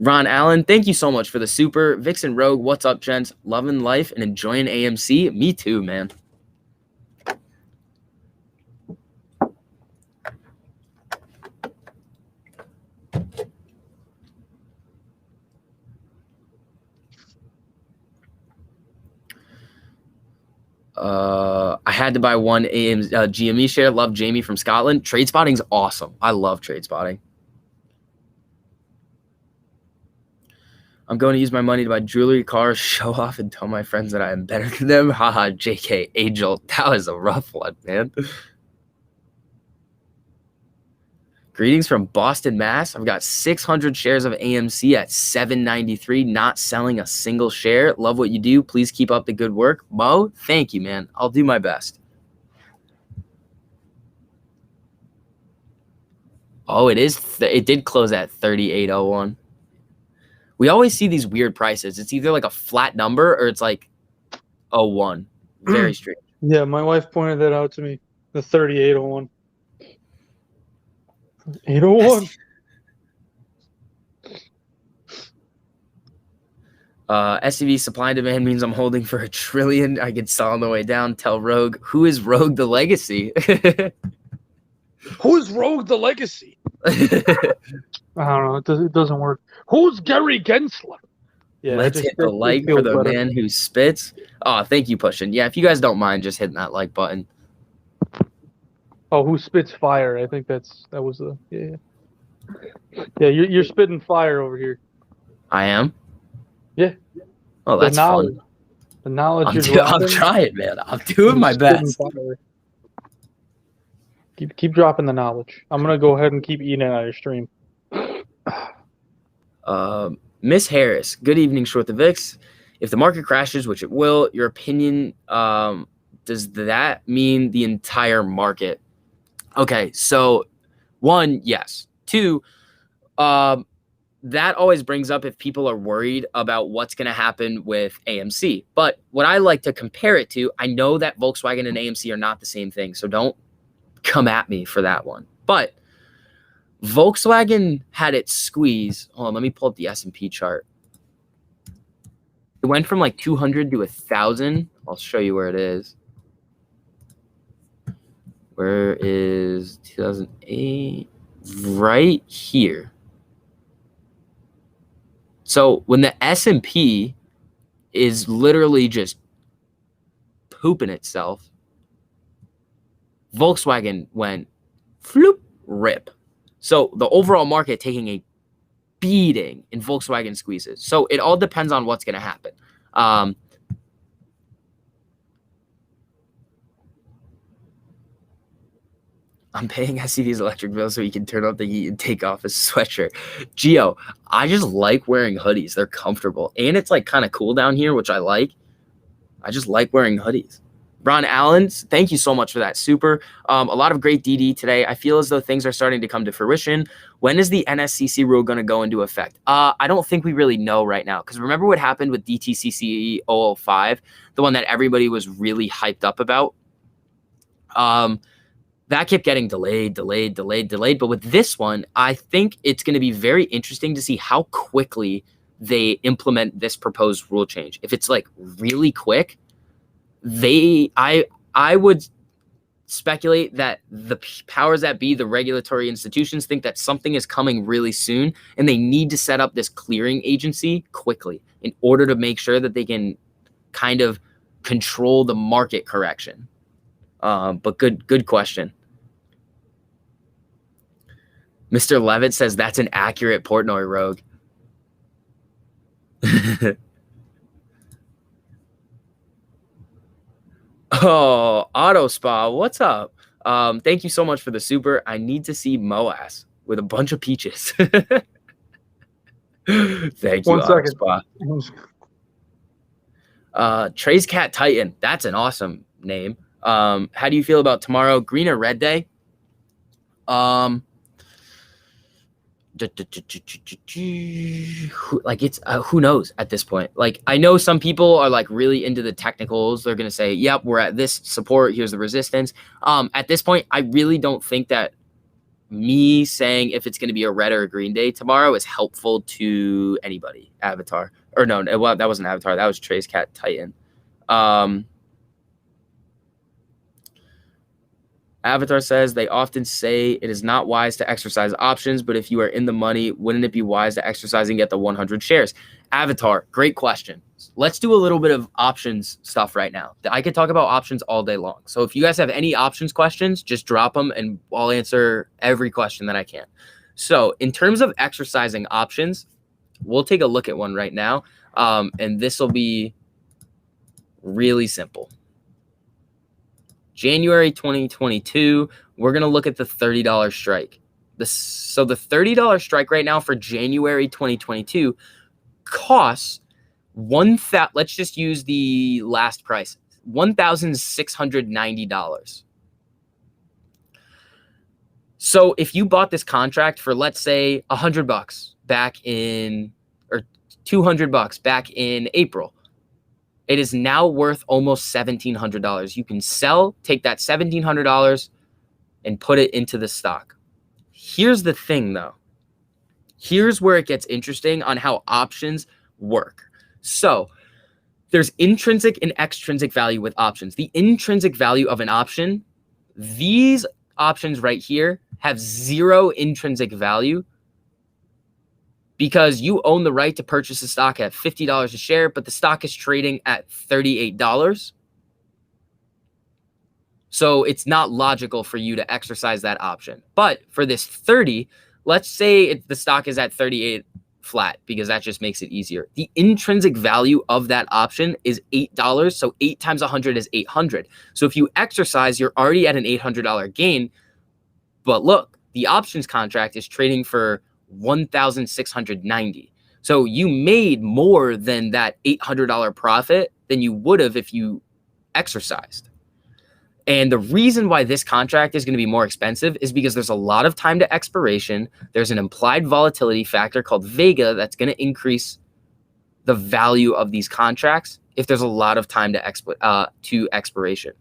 Ron Allen, thank you so much for the super. Vix and Rogue, what's up, gents? Loving life and enjoying AMC. Me too, man. I had to buy one GME share. Love Jamie from Scotland. Trade spotting's awesome. I love trade spotting. I'm going to use my money to buy jewelry, cars, show off, and tell my friends that I am better than them. Haha, JK, Angel. That was a rough one, man. Greetings from Boston, Mass. I've got 600 shares of AMC at $7.93, not selling a single share. Love what you do. Please keep up the good work. Mo, thank you, man. I'll do my best. Oh, it did close at 38.01. We always see these weird prices. It's either like a flat number or it's like 01. Very strange. Yeah, my wife pointed that out to me. The 38.01. 801. SCV supply and demand means I'm holding for $1 trillion. I can sell on the way down. Tell Rogue. Who is Rogue the Legacy? Who is Rogue the Legacy? I don't know. It doesn't work. Who's Gary Gensler? Yeah, let's hit the like for the better. Man who spits. Oh, thank you, Pushin. Yeah, if you guys don't mind just hitting that like button. Oh, who spits fire? I think that was the yeah. You're spitting fire over here. I am. Yeah. Oh, that's fun. The knowledge I'm trying, man. I'm doing my best. Keep dropping the knowledge. I'm gonna go ahead and keep eating it on your stream. Miss Harris, good evening, Short the VIX. If the market crashes, which it will, your opinion, does that mean the entire market? Okay, so one, yes. Two, that always brings up if people are worried about what's going to happen with AMC. But what I like to compare it to, I know that Volkswagen and AMC are not the same thing, so don't come at me for that one. But Volkswagen had its squeeze. Hold on, let me pull up the S&P chart. It went from like 200 to 1,000. I'll show you where it is. Where is 2008? Right here. So when the S&P is literally just pooping itself, Volkswagen went floop, rip. So the overall market taking a beating in Volkswagen squeezes. So it all depends on what's going to happen. I'm paying SCV's electric bill so he can turn up the heat and take off his sweatshirt. Gio, I just like wearing hoodies. They're comfortable. And it's like kind of cool down here, which I like. I just like wearing hoodies. Ron Allen, thank you so much for that. Super. A lot of great DD today. I feel as though things are starting to come to fruition. When is the NSCC rule going to go into effect? I don't think we really know right now. Because remember what happened with DTCC 005, the one that everybody was really hyped up about? That kept getting delayed. But with this one, I think it's going to be very interesting to see how quickly they implement this proposed rule change. If it's like really quick, I would speculate that the powers that be, the regulatory institutions, think that something is coming really soon, and they need to set up this clearing agency quickly in order to make sure that they can kind of control the market correction. But good question. Mr. Levitt says that's an accurate Portnoy rogue. Oh, Auto Spa, what's up? Thank you so much for the super. I need to see Moas with a bunch of peaches. Thank you, Auto Spa. Trey's Cat Titan, that's an awesome name. How do you feel about tomorrow? Green or red day? Like it's who knows at this point. Like I know some people are like really into the technicals. They're gonna say, yep, we're at this support, here's the resistance. At this point, I really don't think that me saying if it's gonna be a red or a green day tomorrow is helpful to anybody. Avatar. Or no, well, that wasn't Avatar, that was Trey's Cat Titan. Avatar says they often say it is not wise to exercise options, but if you are in the money, wouldn't it be wise to exercise and get the 100 shares? Avatar, great question. Let's do a little bit of options stuff right now. I could talk about options all day long. So if you guys have any options questions, just drop them and I'll answer every question that I can. So in terms of exercising options, we'll take a look at one right now. And this will be really simple. January 2022, we're going to look at the $30 strike. So the $30 strike right now for January 2022 costs let's just use the last price, $1,690. So if you bought this contract for, let's say, $100 back in, or $200 back in April, it is now worth almost $1,700. You can sell, take that $1,700 and put it into the stock. Here's the thing, though. Here's where it gets interesting on how options work. So there's intrinsic and extrinsic value with options. The intrinsic value of an option, these options right here have zero intrinsic value because you own the right to purchase a stock at $50 a share, but the stock is trading at $38. So it's not logical for you to exercise that option. But for this 30, let's say the stock is at 38 flat because that just makes it easier. The intrinsic value of that option is $8. So 8 times 100 is 800. So if you exercise, you're already at an $800 gain. But look, the options contract is trading for $1,690. So you made more than that $800 profit than you would have if you exercised. And the reason why this contract is going to be more expensive is because there's a lot of time to expiration. There's an implied volatility factor called Vega that's going to increase the value of these contracts if there's a lot of time to expiration.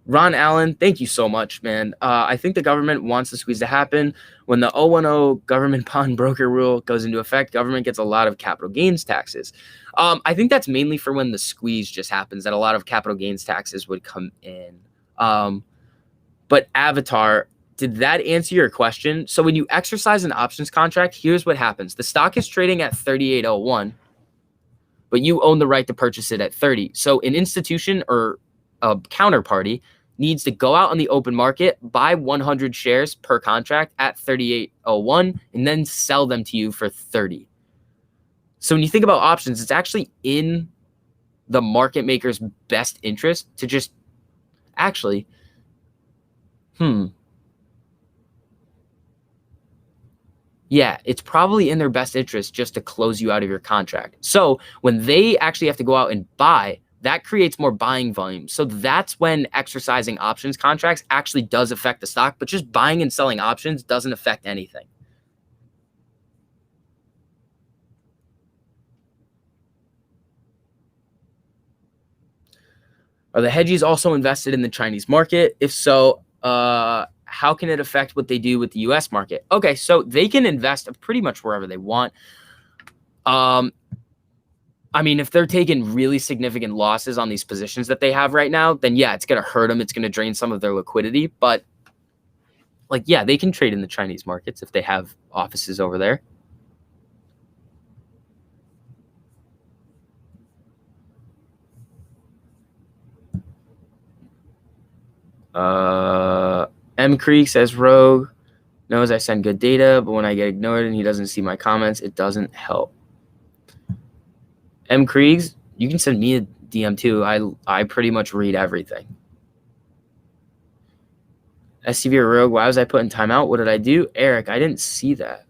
Ron Allen, thank you so much, man. I think the government wants the squeeze to happen. When the 010 government bond broker rule goes into effect, government gets a lot of capital gains taxes. I think that's mainly for when the squeeze just happens, that a lot of capital gains taxes would come in. But Avatar, did that answer your question? So when you exercise an options contract, here's what happens. The stock is trading at 38.01, but you own the right to purchase it at 30. So an institution or a counterparty needs to go out on the open market, buy 100 shares per contract at 38.01, and then sell them to you for 30. So when you think about options, it's actually in the market maker's best interest to just actually, yeah, it's probably in their best interest just to close you out of your contract. So when they actually have to go out and buy, that creates more buying volume. So that's when exercising options contracts actually does affect the stock, but just buying and selling options doesn't affect anything. Are the hedgies also invested in the Chinese market? If so, how can it affect what they do with the US market? Okay, so they can invest pretty much wherever they want. I mean, if they're taking really significant losses on these positions that they have right now, then yeah, it's going to hurt them. It's going to drain some of their liquidity. But like, yeah, they can trade in the Chinese markets if they have offices over there. M Creek says Rogue knows I send good data, but when I get ignored and he doesn't see my comments, it doesn't help. M Kriegs, you can send me a DM too. I pretty much read everything. SCV or Rogue, why was I put in timeout? What did I do? Eric, I didn't see that.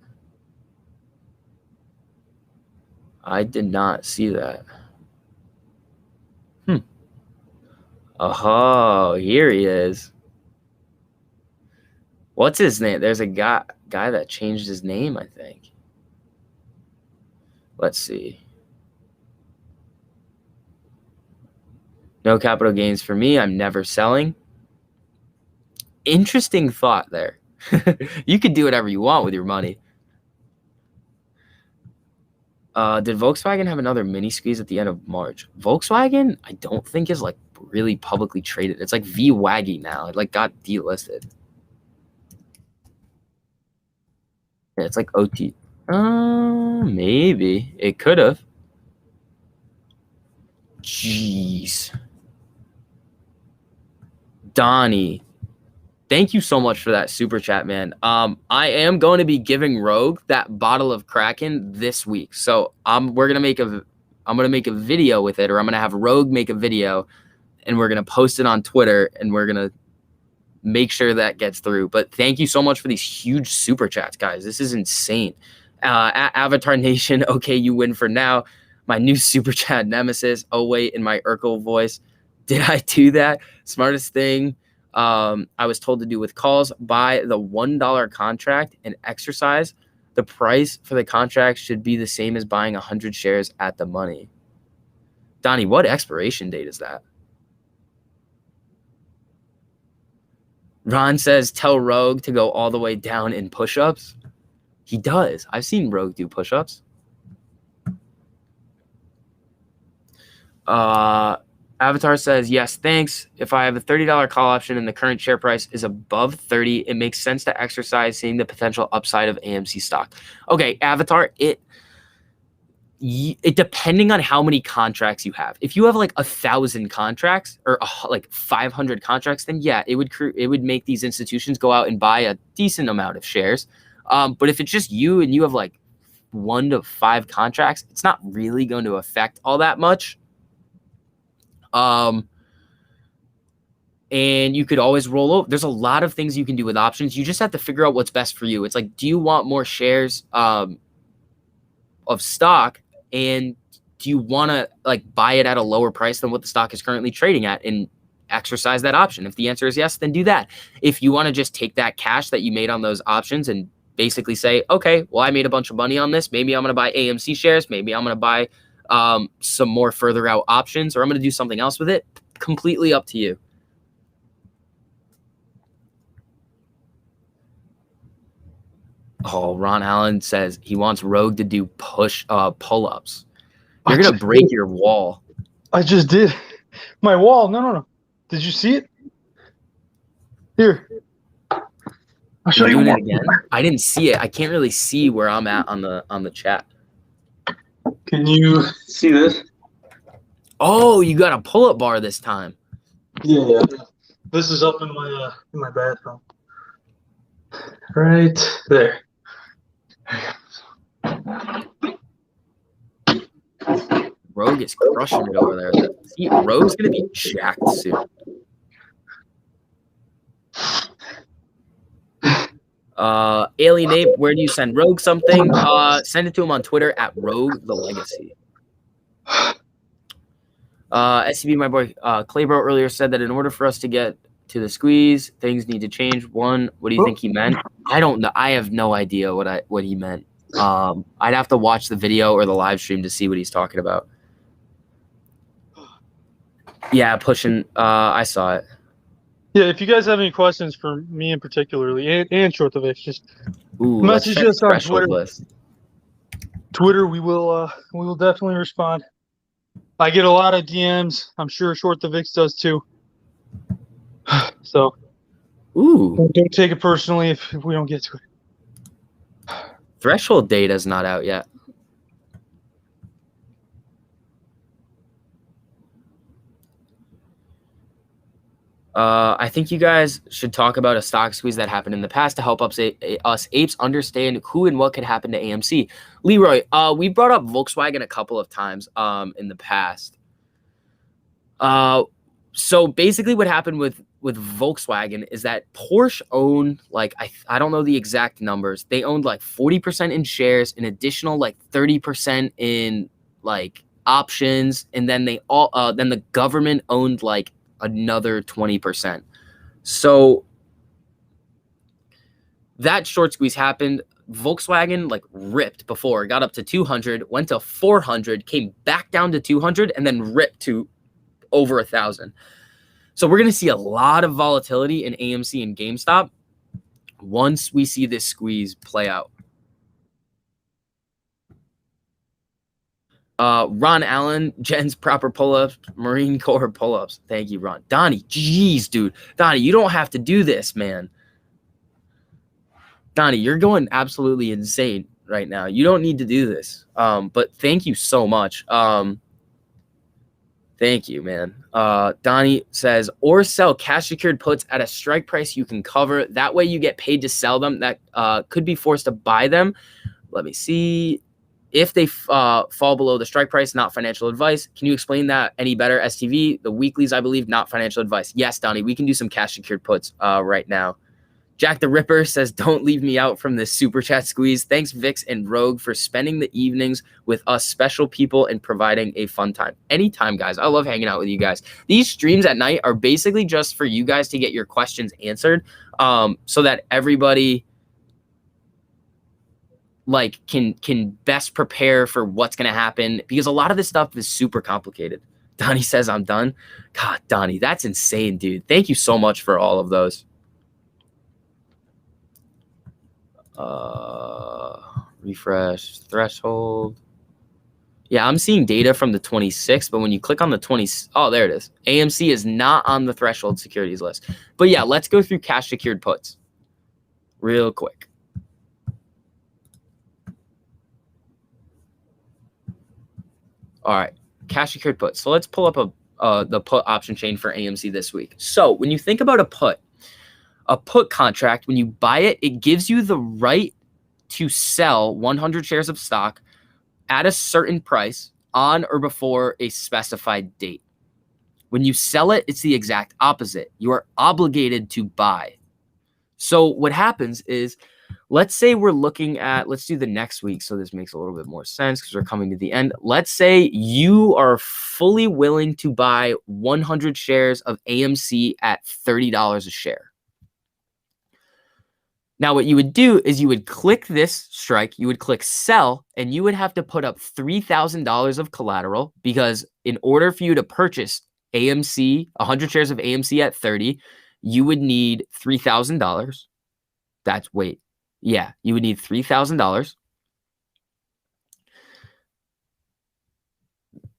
I did not see that. Oh, here he is. What's his name? There's a guy that changed his name, I think. Let's see. No capital gains for me. I'm never selling. Interesting thought there. You can do whatever you want with your money. Did Volkswagen have another mini squeeze at the end of March? Volkswagen, I don't think is like really publicly traded. It's like VWaggy now. It like got delisted. Yeah, it's like OT. Maybe it could have. Jeez. Donnie, thank you so much for that super chat, man. I am going to be giving Rogue that bottle of Kraken this week. So I'm gonna make a video with it, or I'm gonna have Rogue make a video, and we're gonna post it on Twitter, and we're gonna make sure that gets through. But thank you so much for these huge super chats, guys. This is insane. Avatar Nation, okay, you win for now. My new super chat nemesis. Oh wait, in my Urkel voice. Did I do that? Smartest thing I was told to do with calls: buy the $1 contract and exercise. The price for the contract should be the same as buying 100 shares at the money. Donnie, what expiration date is that? Ron says, tell Rogue to go all the way down in push-ups. He does. I've seen Rogue do push-ups. Avatar says, yes, thanks. If I have a $30 call option and the current share price is above 30, it makes sense to exercise, seeing the potential upside of AMC stock. Okay, Avatar, it depending on how many contracts you have. If you have like 1,000 contracts or like 500 contracts, then yeah, it would make these institutions go out and buy a decent amount of shares. But if it's just you and you have like 1 to 5 contracts, it's not really going to affect all that much. And you could always roll over. There's a lot of things you can do with options. You just have to figure out what's best for you. It's like, do you want more shares of stock, and do you want to like buy it at a lower price than what the stock is currently trading at and exercise that option? If the answer is yes, then do that. If you want to just take that cash that you made on those options and basically say, okay, well, I made a bunch of money on this. Maybe I'm going to buy AMC shares. Maybe I'm going to buy some more further out options, or I'm going to do something else with it. Completely up to you. Oh, Ron Allen says he wants Rogue to do pull-ups. You're going to break your wall. I just did. My wall. No. Did you see it? Here. I'll show you it again. I didn't see it. I can't really see where I'm at on the chat. Can you see this? Oh, you got a pull-up bar this time. Yeah. This is up in my bathroom. Right there. Rogue is crushing it over there. See, Rogue's gonna be jacked soon. Alien Ape, where do you send Rogue something? Send it to him on Twitter at Rogue the Legacy. SCB, my boy Claybro earlier said that in order for us to get to the squeeze, things need to change. One, what do you think he meant? I don't know. I have no idea what he meant. I'd have to watch the video or the live stream to see what he's talking about. Yeah, pushing. I saw it. Yeah, if you guys have any questions for me in particularly, and Short the VIX, just message us on Twitter. List. Twitter, we will definitely respond. I get a lot of DMs. I'm sure Short the VIX does too. So Ooh, don't take it personally if we don't get to it. threshold data is not out yet. I think you guys should talk about a stock squeeze that happened in the past to help us apes understand who and what could happen to AMC. Leroy, we brought up Volkswagen a couple of times in the past. So basically what happened with Volkswagen is that Porsche owned, like, I don't know the exact numbers. They owned like 40% in shares, an additional like 30% in like options, and then then the government owned like another 20%. So that short squeeze happened. Volkswagen like ripped before, got up to 200, went to 400, came back down to 200, and then ripped to over 1,000. So we're going to see a lot of volatility in AMC and GameStop once we see this squeeze play out. Ron Allen, Jen's proper pull-ups, Marine Corps pull-ups. Thank you, Ron. Donnie, jeez, dude. Donnie, you don't have to do this, man. Donnie, you're going absolutely insane right now. You don't need to do this. But thank you so much. Thank you, man. Donnie says, or sell cash secured puts at a strike price you can cover. That way you get paid to sell them. That could be forced to buy them. Let me see. If they fall below the strike price, not financial advice. Can you explain that any better? STV, the weeklies, I believe, not financial advice. Yes, Donnie, we can do some cash secured puts right now. Jack the Ripper says, don't leave me out from this super chat squeeze. Thanks, Vix and Rogue, for spending the evenings with us special people and providing a fun time. Anytime, guys. I love hanging out with you guys. These streams at night are basically just for you guys to get your questions answered, so that everybody like can best prepare for what's going to happen, because a lot of this stuff is super complicated. Donnie says, I'm done. God, Donnie, that's insane, dude. Thank you so much for all of those. Refresh threshold. Yeah, I'm seeing data from the 26th, but when you click on the 20, oh, there it is. AMC is not on the threshold securities list. But yeah, let's go through cash secured puts real quick. All right, cash secured puts. So let's pull up the put option chain for AMC this week. So when you think about a put contract, when you buy it, it gives you the right to sell 100 shares of stock at a certain price on or before a specified date. When you sell it, it's the exact opposite. You are obligated to buy. So what happens is, let's say we're looking at, let's do the next week, so this makes a little bit more sense because we're coming to the end. Let's say you are fully willing to buy 100 shares of AMC at $30 a share. Now, what you would do is you would click this strike, you would click sell, and you would have to put up $3,000 of collateral, because in order for you to purchase AMC, 100 shares of AMC at 30, you would need $3,000. You would need $3,000.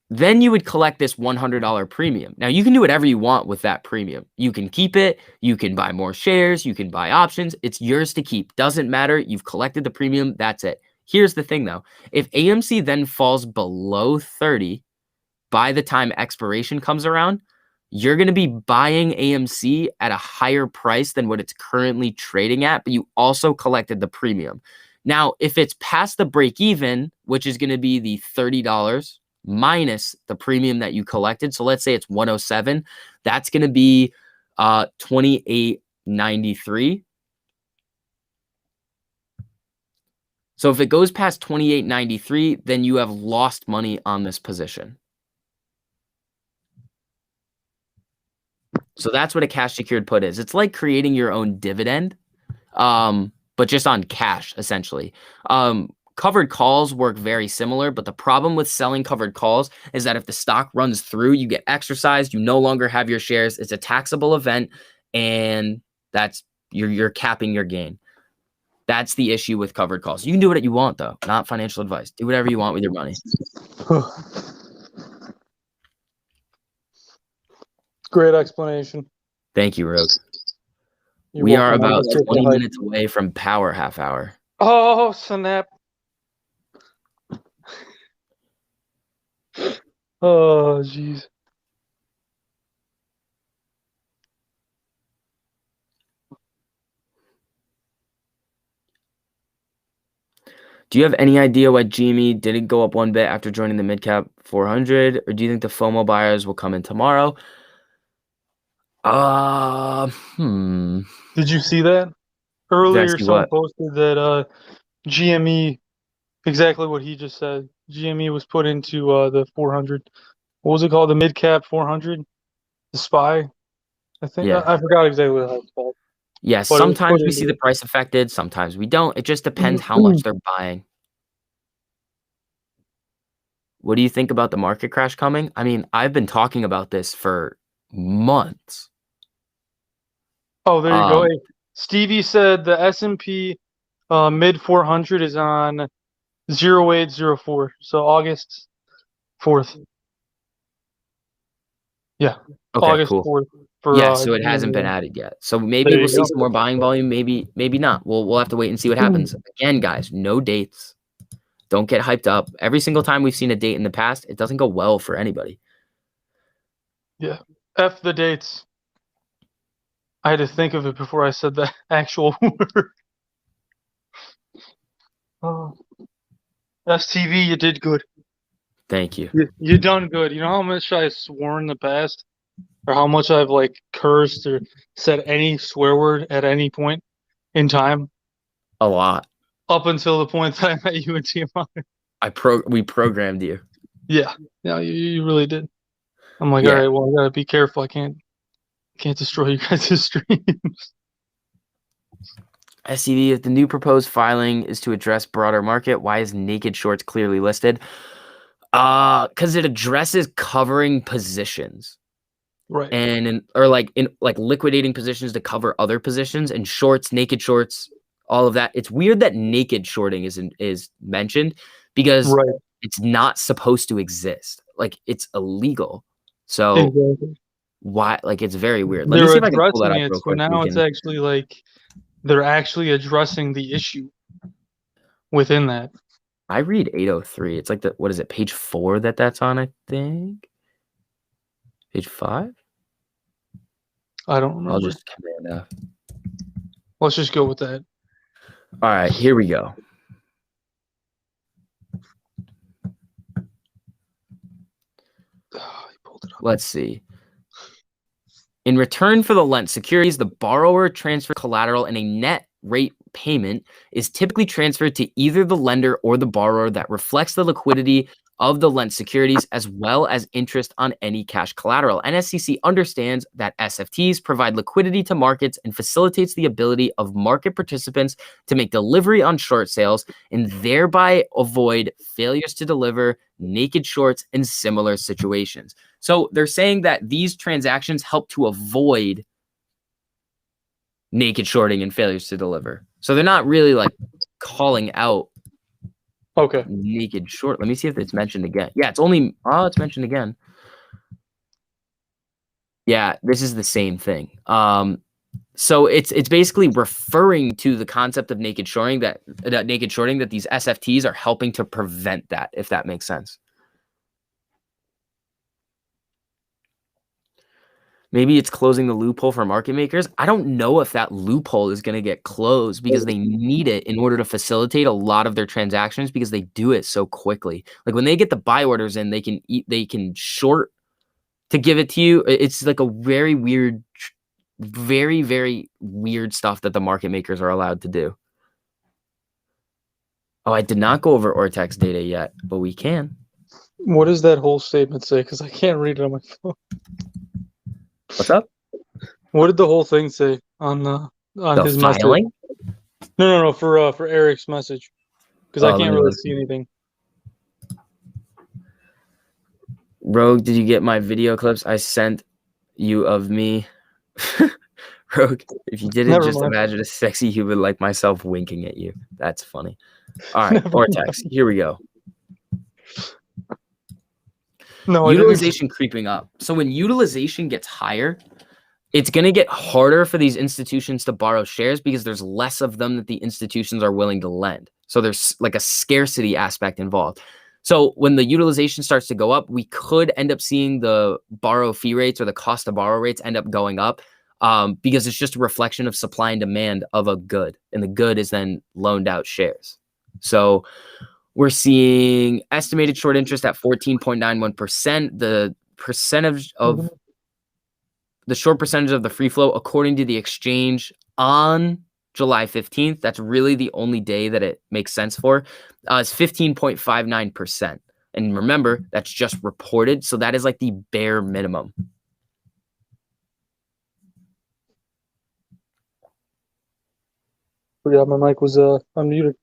Then you would collect this $100 premium. Now, you can do whatever you want with that premium. You can keep it. You can buy more shares. You can buy options. It's yours to keep. Doesn't matter. You've collected the premium. That's it. Here's the thing, though. If AMC then falls below 30 by the time expiration comes around, you're going to be buying AMC at a higher price than what it's currently trading at, but you also collected the premium. Now, if it's past the break even, which is going to be the $30 minus the premium that you collected. So let's say it's 107. That's going to be $28.93. So if it goes past $28.93, then you have lost money on this position. So that's what a cash secured put is. It's like creating your own dividend, but just on cash, essentially. Covered calls work very similar, but the problem with selling covered calls is that if the stock runs through, you get exercised, you no longer have your shares. It's a taxable event, and that's you're capping your gain. That's the issue with covered calls. You can do what you want, though. Not financial advice. Do whatever you want with your money. Great explanation. Thank you, Rogue. You're We are welcome. about Let's get 20 the hype. minutes away from Power Half Hour. Oh, snap. Oh, jeez. Do you have any idea why GME didn't go up one bit after joining the midcap 400, or do you think the FOMO buyers will come in tomorrow? Did you see that? Did I Earlier, see someone what? posted that GME, exactly what he just said. GME was put into the 400. What was it called? The mid cap 400? The SPY? I think. Yeah. I forgot exactly how it's called. Yes, But it was sometimes put we see into the price affected, sometimes we don't. It just depends how it. much they're buying. What do you think about the market crash coming? I mean, I've been talking about this for months. Oh, there you go. Hey, Stevie said the S&P mid 400 is on 0804. So August 4th. Yeah. Okay, August cool. 4th for Yeah, so it hasn't been GME. added yet. So maybe There we'll you see go. some more buying volume, maybe not. We'll have to wait and see what happens. Again, guys, no dates. Don't get hyped up. Every single time we've seen a date in the past, it doesn't go well for anybody. Yeah. F the dates. I had to think of it before I said the actual word. Oh. STV, you did good. Thank you. You done good. You know how much I've sworn in the past? Or how much I've like cursed or said any swear word at any point in time? A lot. Up until the point that I met you in TMI. We programmed you. Yeah. Yeah, you really did. I'm like, Yeah. all right, well, I gotta be careful. I can't destroy you guys' streams. SCV, if the new proposed filing is to address broader market, why is naked shorts clearly listed? Because it addresses covering positions. Right. And in liquidating positions to cover other positions, and shorts, naked shorts, all of that. It's weird that naked shorting is mentioned because Right. it's not supposed to exist. Like, it's illegal. So Exactly. why? Like, it's very weird. Let me They're see if I can pull that addressing up it, real so quick. now it's actually like they're actually addressing the issue within that. I read 803. It's like what is it? Page 4 that's on, I think. Page 5. I don't I'll remember. just command F. Let's just go with that. All right, here we go. Let's see. In return for the lent securities, the borrower transfers collateral, and a net rate payment is typically transferred to either the lender or the borrower that reflects the liquidity of the lent securities as well as interest on any cash collateral. NSCC understands that SFTs provide liquidity to markets and facilitates the ability of market participants to make delivery on short sales and thereby avoid failures to deliver, naked shorts, and similar situations. So they're saying that these transactions help to avoid naked shorting and failures to deliver. So they're not really like calling out naked short. Let me see if it's mentioned again. Yeah, it's mentioned again. Yeah, this is the same thing. So it's basically referring to the concept of naked shorting that these SFTs are helping to prevent that, if that makes sense. Maybe it's closing the loophole for market makers. I don't know if that loophole is going to get closed because they need it in order to facilitate a lot of their transactions because they do it so quickly. Like when they get the buy orders in, they can short to give it to you. It's like a very weird, very, very weird stuff that the market makers are allowed to do. Oh, I did not go over Ortex data yet, but we can. What does that whole statement say? Because I can't read it on my phone. What's up? What did the whole thing say on his filing? message? No, for Eric's message. Because I can't really see anything. Rogue, did you get my video clips I sent you of me? Rogue, if you didn't, just imagine a sexy human like myself winking at you. That's funny. All right, Ortex, here we go. No, Utilization creeping up. So when utilization gets higher, it's going to get harder for these institutions to borrow shares because there's less of them that the institutions are willing to lend. So there's like a scarcity aspect involved. So when the utilization starts to go up, we could end up seeing the borrow fee rates or the cost to borrow rates end up going up because it's just a reflection of supply and demand of a good. And the good is then loaned out shares. So we're seeing estimated short interest at 14.91%. The percentage of the short percentage of the free flow, according to the exchange on July 15th, that's really the only day that it makes sense for, is 15.59%. And remember, that's just reported. So that is like the bare minimum. Forgot my mic was unmuted.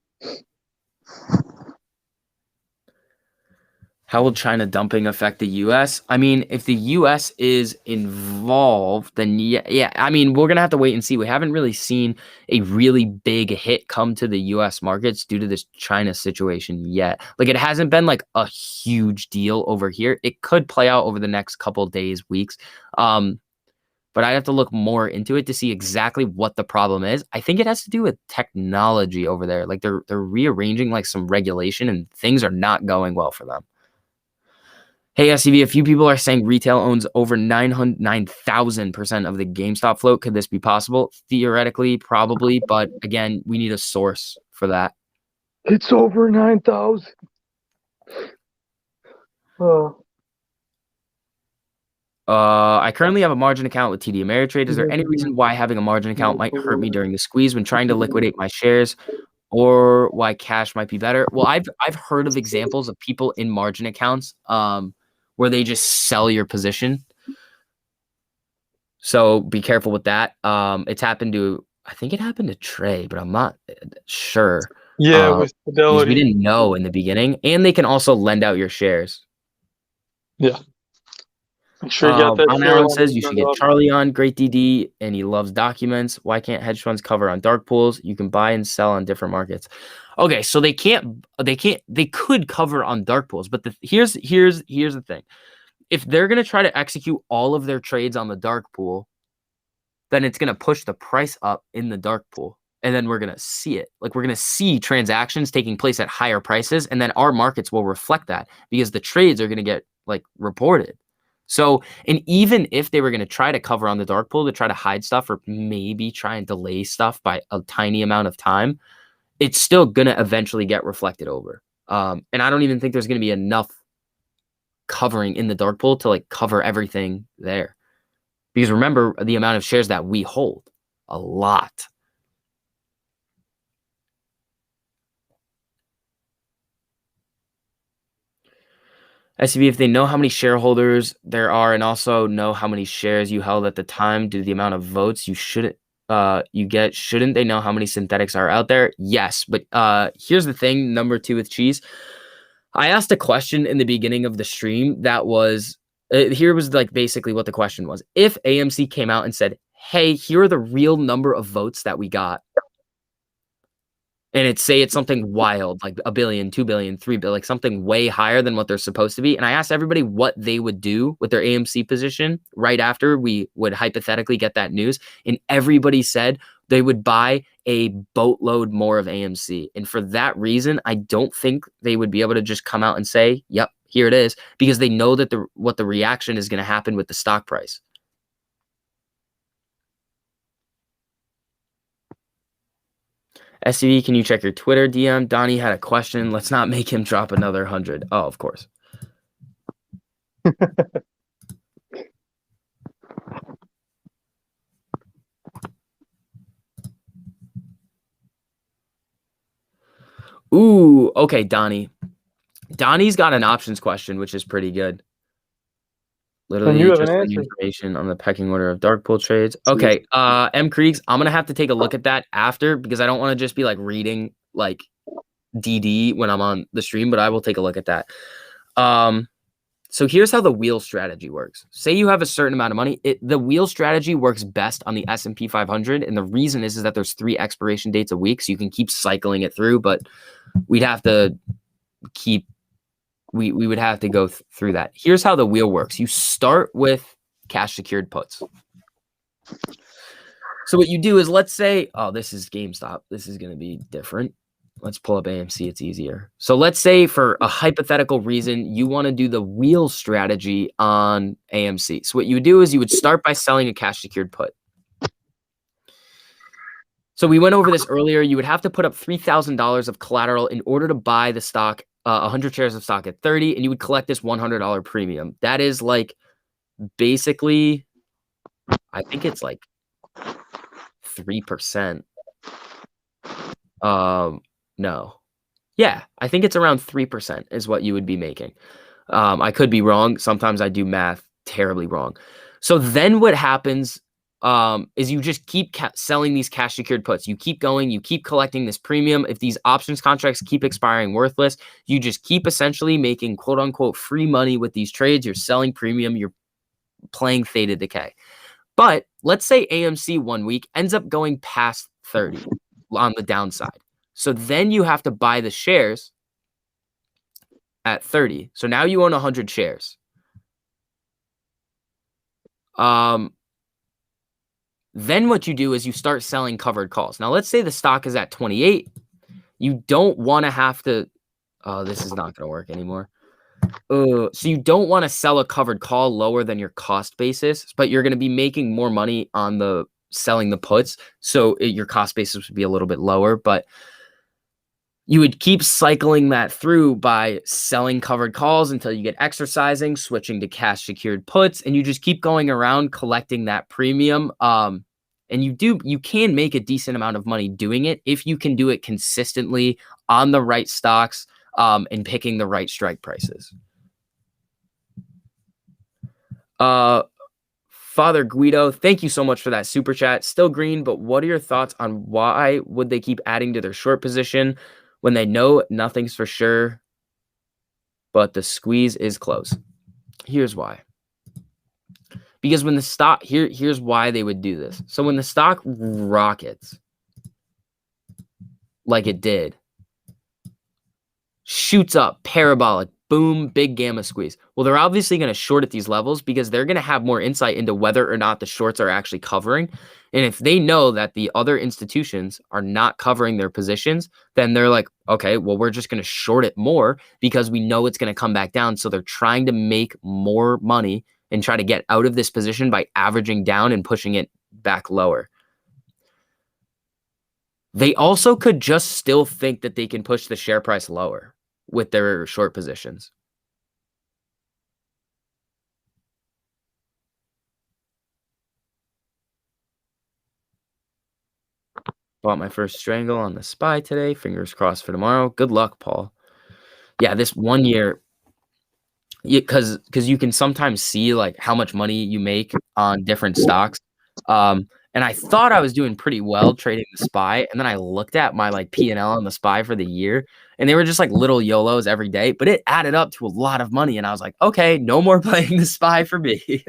How will China dumping affect the U.S.? I mean, if the U.S. is involved, then yeah. I mean, we're going to have to wait and see. We haven't really seen a really big hit come to the U.S. markets due to this China situation yet. Like, it hasn't been like a huge deal over here. It could play out over the next couple days, weeks. But I have to look more into it to see exactly what the problem is. I think it has to do with technology over there. Like, they're rearranging like some regulation and things are not going well for them. Hey, SCV, a few people are saying retail owns over 9,000% of the GameStop float. Could this be possible? Theoretically, probably. But again, we need a source for that. It's over 9,000. I currently have a margin account with TD Ameritrade. Is there any reason why having a margin account might hurt me during the squeeze when trying to liquidate my shares, or why cash might be better? Well, I've heard of examples of people in margin accounts where they just sell your position. So be careful with that. I think it happened to Trey, but I'm not sure. Yeah, with Fidelity. Because we didn't know in the beginning. And they can also lend out your shares. Yeah. I'm sure you got that. Ron Allen says you should get Charlie on. Great DD, and he loves documents. Why can't hedge funds cover on dark pools? You can buy and sell on different markets. Okay, so they could cover on dark pools, but here's the thing. If they're going to try to execute all of their trades on the dark pool, then it's going to push the price up in the dark pool. And then we're going to see it. Like, we're going to see transactions taking place at higher prices, and then our markets will reflect that because the trades are going to get like reported. So, and even if they were going to try to cover on the dark pool to try to hide stuff or maybe try and delay stuff by a tiny amount of time, it's still going to eventually get reflected over. And I don't even think there's going to be enough covering in the dark pool to like cover everything there. Because remember the amount of shares that we hold, a lot. SCB, if they know how many shareholders there are and also know how many shares you held at the time due to the amount of votes shouldn't they know how many synthetics are out there? Yes, but here's the thing, number two with cheese. I asked a question in the beginning of the stream that was, here was like basically what the question was. If AMC came out and said, hey, here are the real number of votes that we got, and it's something wild, like 1 billion, 2 billion, 3 billion, like something way higher than what they're supposed to be. And I asked everybody what they would do with their AMC position right after we would hypothetically get that news. And everybody said they would buy a boatload more of AMC. And for that reason, I don't think they would be able to just come out and say, yep, here it is, because they know that what the reaction is going to happen with the stock price. SCV, can you check your Twitter DM? Donnie had a question. Let's not make him drop another 100. Oh, of course. Ooh, okay, Donnie. Donnie's got an options question, which is pretty good. Literally, you have just an answer. Information on the pecking order of dark pool trades. Okay, M. Kriegs, I'm going to have to take a look at that after because I don't want to just be like reading like DD when I'm on the stream, but I will take a look at that. So here's how the wheel strategy works. Say you have a certain amount of money. The wheel strategy works best on the S&P 500. And the reason is that there's 3 expiration dates a week. So you can keep cycling it through, but we'd have to keep we would have to go through that. Here's how the wheel works. You start with cash secured puts. So what you do is, let's say, oh, this is GameStop. This is going to be different. Let's pull up AMC. It's easier. So let's say, for a hypothetical reason, you want to do the wheel strategy on AMC. So what you would do is you would start by selling a cash secured put. So we went over this earlier. You would have to put up $3,000 of collateral in order to buy the stock, 100 shares of stock at 30, and you would collect this $100 premium. That is like basically, I think it's like 3%. No. Yeah, I think it's around 3% is what you would be making. I could be wrong. Sometimes I do math terribly wrong. So then what happens is you just keep selling these cash secured puts. You keep going, you keep collecting this premium. If these options contracts keep expiring worthless, you just keep essentially making quote unquote free money with these trades. You're selling premium, you're playing theta decay. But let's say AMC 1 week ends up going past 30 on the downside. So then you have to buy the shares at 30. So now you own 100 shares. Then what you do is you start selling covered calls. Now, let's say the stock is at 28. You don't want to have to, this is not going to work anymore. So you don't want to sell a covered call lower than your cost basis, but you're going to be making more money on the selling the puts. So your cost basis would be a little bit lower, but you would keep cycling that through by selling covered calls until you get exercising, switching to cash secured puts, and you just keep going around collecting that premium. And you can make a decent amount of money doing it if you can do it consistently on the right stocks, and picking the right strike prices. Father Guido, thank you so much for that super chat. Still green, but what are your thoughts on why would they keep adding to their short position when they know nothing's for sure, but the squeeze is close? Here's why. Because when the stock, here's why they would do this. So when the stock rockets, like it did, shoots up, parabolic, boom, big gamma squeeze. Well, they're obviously going to short at these levels because they're going to have more insight into whether or not the shorts are actually covering. And if they know that the other institutions are not covering their positions, then they're like, okay, well, we're just going to short it more because we know it's going to come back down. So they're trying to make more money and try to get out of this position by averaging down and pushing it back lower. They also could just still think that they can push the share price lower with their short positions. Bought my first strangle on the SPY today. Fingers crossed for tomorrow. Good luck, Paul. Yeah, this 1 year, because you can sometimes see like how much money you make on different stocks. And I thought I was doing pretty well trading the SPY, and then I looked at my like P&L on the SPY for the year, and they were just like little YOLOs every day, but it added up to a lot of money, and I was like, okay, no more playing the SPY for me.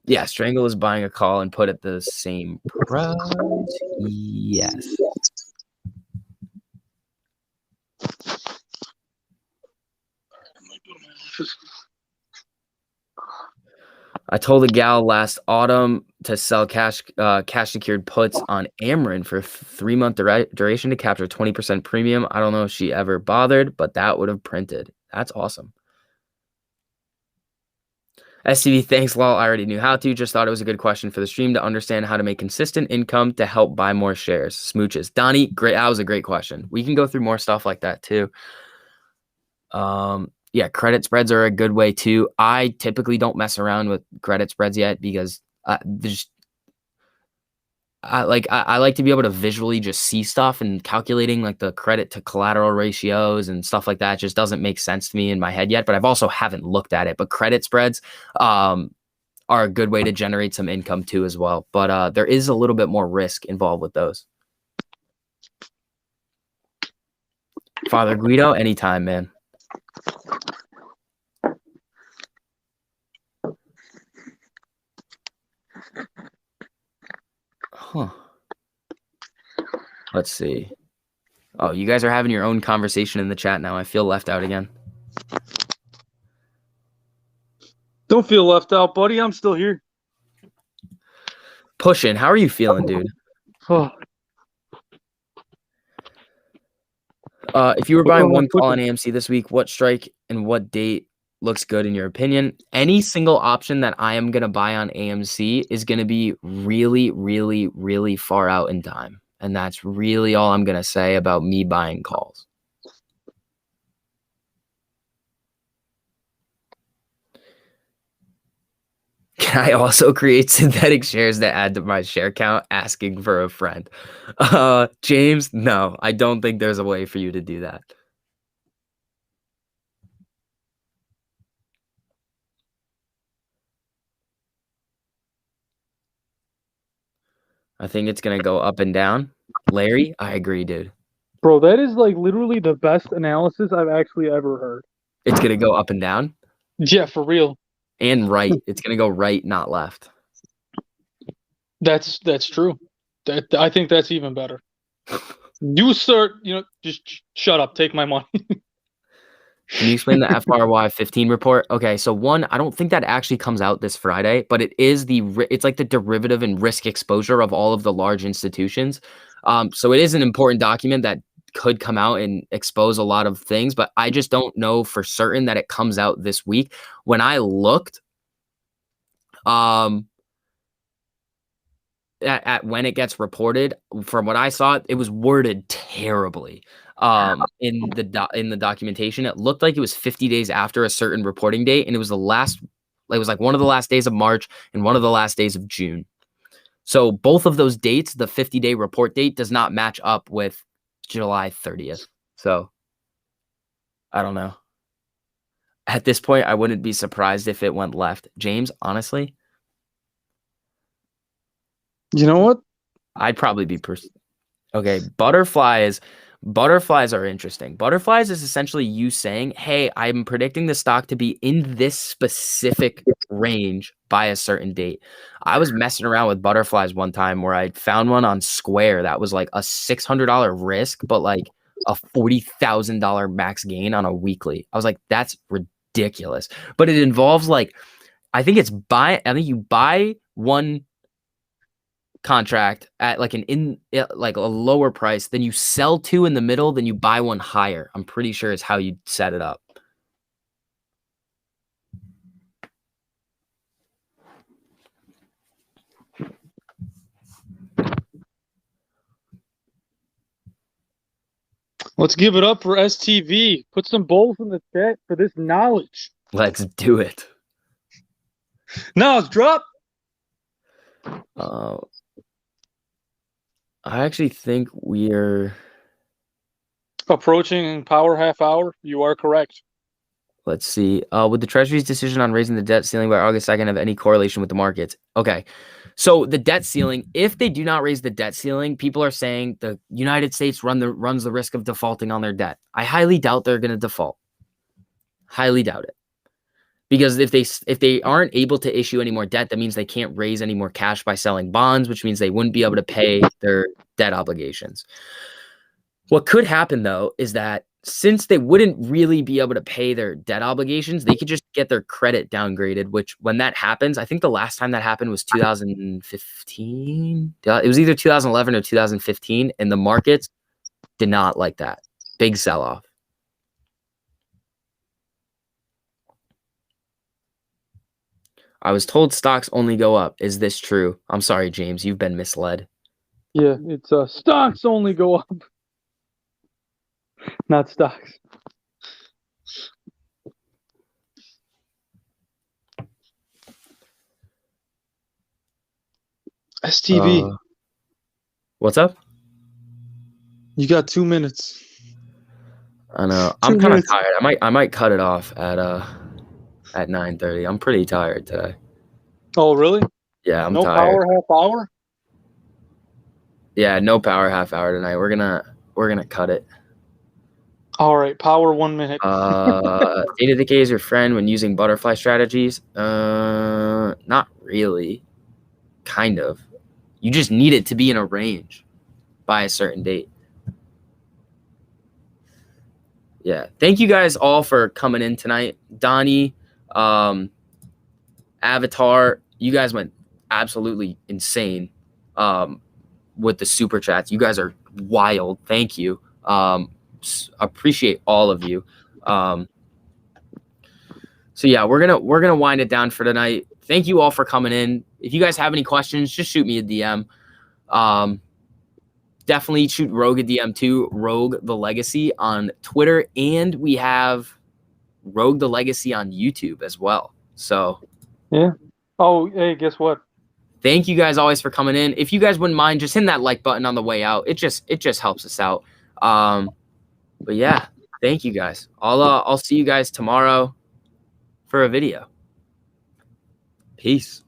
Yeah, Strangle is buying a call and put at the same price. Yes. I told a gal last autumn to sell cash secured puts on Ameren for 3-month duration to capture 20% premium. I don't know if she ever bothered, but that would have printed. That's awesome. SCV, thanks, lol. I already knew how to. Just thought it was a good question for the stream to understand how to make consistent income to help buy more shares. Smooches. Donnie, great. That was a great question. We can go through more stuff like that too. Yeah, credit spreads are a good way too. I typically don't mess around with credit spreads yet because I like to be able to visually just see stuff, and calculating like the credit to collateral ratios and stuff like that just doesn't make sense to me in my head yet, but I've also haven't looked at it. But credit spreads are a good way to generate some income too as well. But there is a little bit more risk involved with those. Father Guido, anytime, man. Huh. Let's see. Oh, you guys are having your own conversation in the chat now. I feel left out again. Don't feel left out, buddy. I'm still here. Pushing. How are you feeling, dude? Oh, If you were buying one call on pushing. AMC this week, what strike and what date looks good in your opinion? Any single option that I am going to buy on AMC is going to be really, really, really far out in time. And that's really all I'm going to say about me buying calls. Can I also create synthetic shares that add to my share count? Asking for a friend. James, no, I don't think there's a way for you to do that. I think it's going to go up and down. Larry, I agree, dude. Bro, that is like literally the best analysis I've actually ever heard. It's going to go up and down? Yeah, for real. And right. It's going to go right, not left. That's true. I think that's even better. You start, just shut up. Take my money. Can you explain the FRY 15 report? Okay, so one, I don't think that actually comes out this Friday, but it is it's like the derivative and risk exposure of all of the large institutions. So it is an important document that could come out and expose a lot of things, but I just don't know for certain that it comes out this week. When I looked, at when it gets reported, from what I saw, it was worded terribly. In the documentation, it looked like it was 50 days after a certain reporting date, and it was like one of the last days of March and one of the last days of June. So both of those dates, the 50-day report date does not match up with July 30th. So I don't know. At this point, I wouldn't be surprised if it went left. James, honestly, You know what? I'd probably be okay. Butterflies are interesting. Butterflies is essentially you saying, hey, I'm predicting the stock to be in this specific range by a certain date. I was messing around with butterflies one time where I found one on Square that was like a $600 risk, but like a $40,000 max gain on a weekly. I was like, that's ridiculous. But it involves like, I think you buy one contract at like like a lower price, then you sell two in the middle, then you buy one higher. I'm pretty sure is how you set it up. Let's give it up for STV. Put some bowls in the chat for this knowledge. Let's do it. Now it's drop. I actually think we're approaching power half hour. You are correct. Let's see. Would the Treasury's decision on raising the debt ceiling by August 2nd have any correlation with the markets? Okay. So the debt ceiling, if they do not raise the debt ceiling, people are saying the United States runs the risk of defaulting on their debt. I highly doubt they're going to default. Highly doubt it. Because if they aren't able to issue any more debt, that means they can't raise any more cash by selling bonds, which means they wouldn't be able to pay their debt obligations. What could happen, though, is that since they wouldn't really be able to pay their debt obligations, they could just get their credit downgraded, which when that happens, I think the last time that happened was 2015. It was either 2011 or 2015, and the markets did not like that. Big sell-off. I was told stocks only go up. Is this true? I'm sorry, James. You've been misled. Yeah, it's stocks only go up. Not stocks. STV. What's up? You got 2 minutes. I know. I'm kind of tired. I might cut it off at 9:30. I'm pretty tired today. Oh, really? Yeah, I'm tired. No power half hour? Yeah, no power half hour tonight. We're gonna cut it. All right, power 1 minute. Data decay is your friend when using butterfly strategies? Not really. Kind of. You just need it to be in a range by a certain date. Yeah. Thank you guys all for coming in tonight. Donnie, Avatar, you guys went absolutely insane with the super chats. You guys are wild. Thank you. Appreciate all of you. So yeah, we're gonna wind it down for tonight. Thank you all for coming in. If you guys have any questions, just shoot me a DM. Definitely shoot Rogue a DM too. Rogue the Legacy on Twitter, and we have Rogue the Legacy on YouTube as well. So yeah. Oh, hey, guess what? thank you guys always for coming in. If you guys wouldn't mind, just hitting that like button on the way out. It just helps us out. But yeah, thank you guys. I'll see you guys tomorrow for a video. Peace.